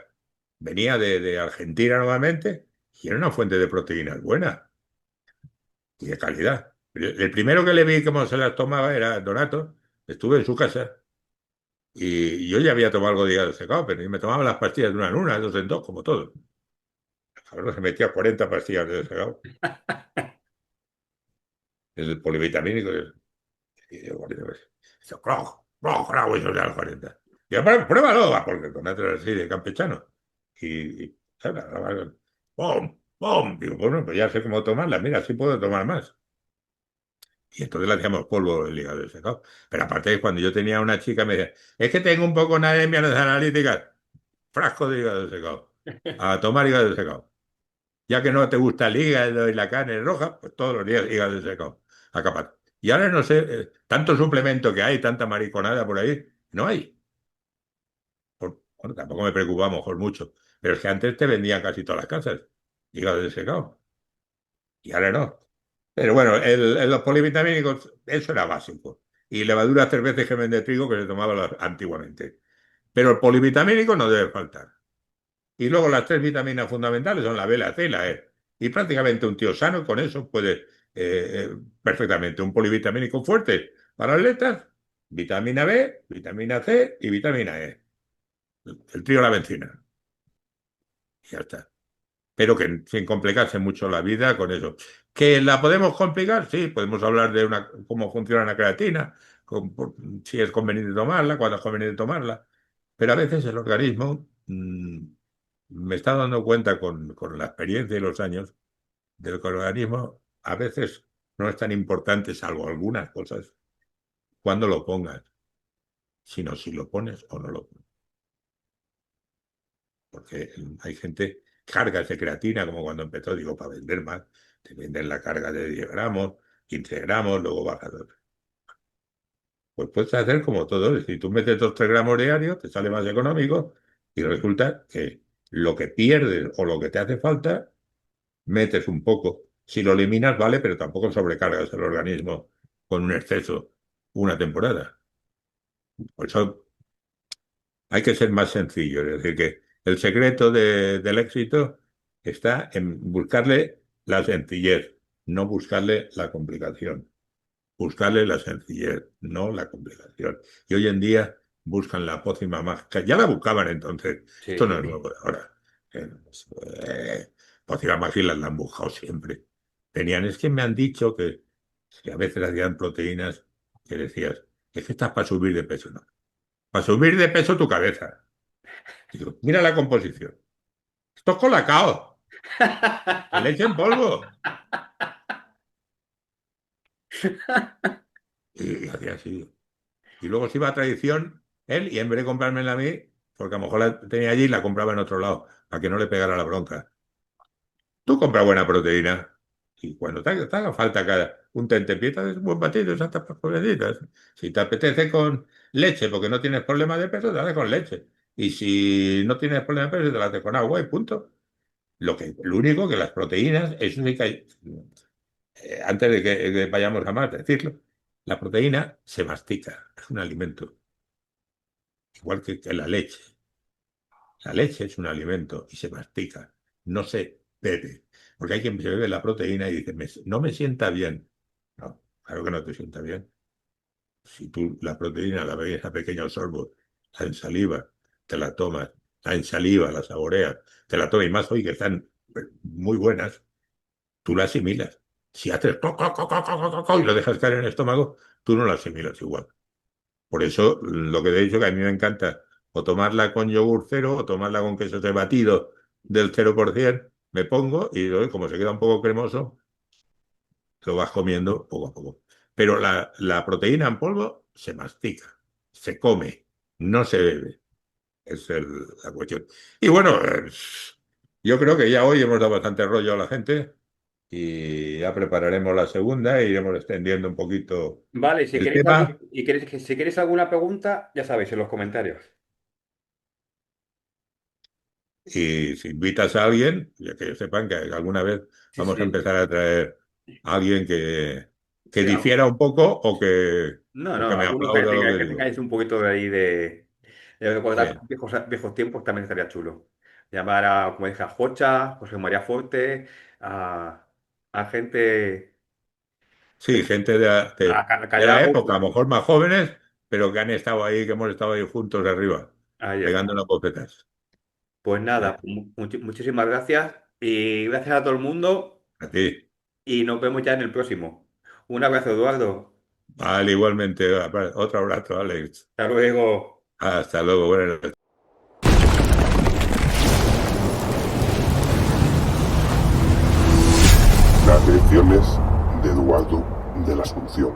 Venía de Argentina nuevamente y era una fuente de proteínas buena y de calidad. El primero que le vi cómo se las tomaba era Donato. Estuve en su casa y yo ya había tomado algo de hígado desecado, pero yo me tomaba las pastillas de una en una, de dos en dos, como todo. Ahora se metía 40 pastillas de desecado. El polivitamínico. Y yo, bueno, pues, hizo cloj, cloj, cloj, eso ya a los 40. Y yo, pruébalo, porque con otro así de campechano. ¿sabes? ¡Pum! ¡Pum! Digo, bueno, pues ya sé cómo tomarla, mira, sí puedo tomar más. Y entonces le hacíamos polvo el hígado desecado. Pero aparte, cuando yo tenía una chica, me decía, es que tengo un poco una anemia en las analíticas. Frasco de hígado desecado. A tomar hígado desecado. Ya que no te gusta el hígado y la carne roja, pues todos los días hígado seco, a capaz. Y ahora no sé, tanto suplemento que hay, tanta mariconada por ahí, no hay. Bueno, tampoco me preocupa a lo mejor mucho, pero es que antes te vendían casi todas las casas, hígado desecado, y ahora no. Pero bueno, los polivitamínicos, eso era básico. Y levadura, cerveza y germen de trigo que se tomaba antiguamente. Pero el polivitamínico no debe faltar. Y luego las 3 vitaminas fundamentales son la B, la C y la E. Y prácticamente un tío sano con eso puede perfectamente un polivitamínico fuerte para atletas vitamina B, vitamina C y vitamina E. El trío de la benzina. Y ya está. Pero que sin complicarse mucho la vida con eso. ¿Que la podemos complicar? Sí, podemos hablar de cómo funciona la creatina, si es conveniente tomarla, cuándo es conveniente tomarla. Pero a veces el organismo me está dando cuenta con la experiencia y los años del que el organismo a veces no es tan importante, salvo algunas cosas, cuando lo pongas, sino si lo pones o no lo pones. Porque hay gente, cargas de creatina, como cuando empezó, digo, para vender más, te venden la carga de 10 gramos, 15 gramos, luego bajas. Pues puedes hacer como todo, si tú metes 2 o 3 gramos diarios, te sale más económico y resulta que lo que pierdes o lo que te hace falta, metes un poco. Si lo eliminas, vale, pero tampoco sobrecargas el organismo con un exceso una temporada. Por eso hay que ser más sencillo. Es decir, que el secreto del éxito está en buscarle la sencillez, no buscarle la complicación. Buscarle la sencillez, no la complicación. Y hoy en día buscan la pócima mágica. Ya la buscaban entonces. Esto Sí. no es nuevo de ahora. Pócimas mágicas la han buscado siempre. Tenían, es que me han dicho que a veces hacían proteínas que decías, es que estás para subir de peso, ¿no? Para subir de peso tu cabeza. Digo, mira la composición. Esto es colacao, de leche en polvo. Y hacía así. Y luego se iba a tradición él y en vez de comprármela a mí, porque a lo mejor la tenía allí y la compraba en otro lado, para que no le pegara la bronca. Tú compra buena proteína y cuando te haga falta un tentepié, es un buen batido, esas tapas pobrecitas. Si te apetece con leche porque no tienes problema de peso, dale con leche. Y si no tienes problema de peso, te la haces con agua y punto. Lo único que las proteínas, eso sí que hay, antes de que vayamos a más decirlo, la proteína se mastica, es un alimento, igual que la leche. La leche es un alimento y se mastica, no se bebe. Porque hay quien se bebe la proteína y dice, no me sienta bien". No, claro que no te sienta bien. Si tú la proteína la bebes a pequeños sorbos, la en saliva, te la tomas, la en saliva, la saboreas, te la tomas y más hoy que están muy buenas, tú la asimilas. Si haces y lo dejas caer en el estómago, tú no la asimilas igual. Por eso, lo que te he dicho que a mí me encanta o tomarla con yogur cero o tomarla con queso de batido del 0%, me pongo y como se queda un poco cremoso, lo vas comiendo poco a poco. Pero la proteína en polvo se mastica, se come, no se bebe. Es la cuestión. Y bueno, yo creo que ya hoy hemos dado bastante rollo a la gente y ya prepararemos la segunda e iremos extendiendo un poquito Vale, si el queréis, tema. si queréis alguna pregunta, ya sabéis, en los comentarios. Y si invitas a alguien, ya que sepan que alguna vez Sí, vamos a sí. empezar a traer a alguien que Sí, difiera un poco no, o no, que me alguno aplauda lo que que digo. tengáis un poquito de ahí de recordar Sí, viejos tiempos también estaría chulo. Llamar a, como dije, a Jocha, José María Forte, a, a gente, sí, gente de la Callao. época, a lo mejor más jóvenes, pero que han estado ahí, que hemos estado ahí juntos arriba, Ahí está. pegándonos bofetas. Pues ¿Eh? nada, muchísimas gracias y gracias a todo el mundo A ti. y nos vemos ya en el próximo. Un abrazo, Eduardo. Vale, igualmente, otro abrazo, Alex. Hasta luego. Hasta luego, buenas noches. Las lecciones de Eduardo de la Asunción.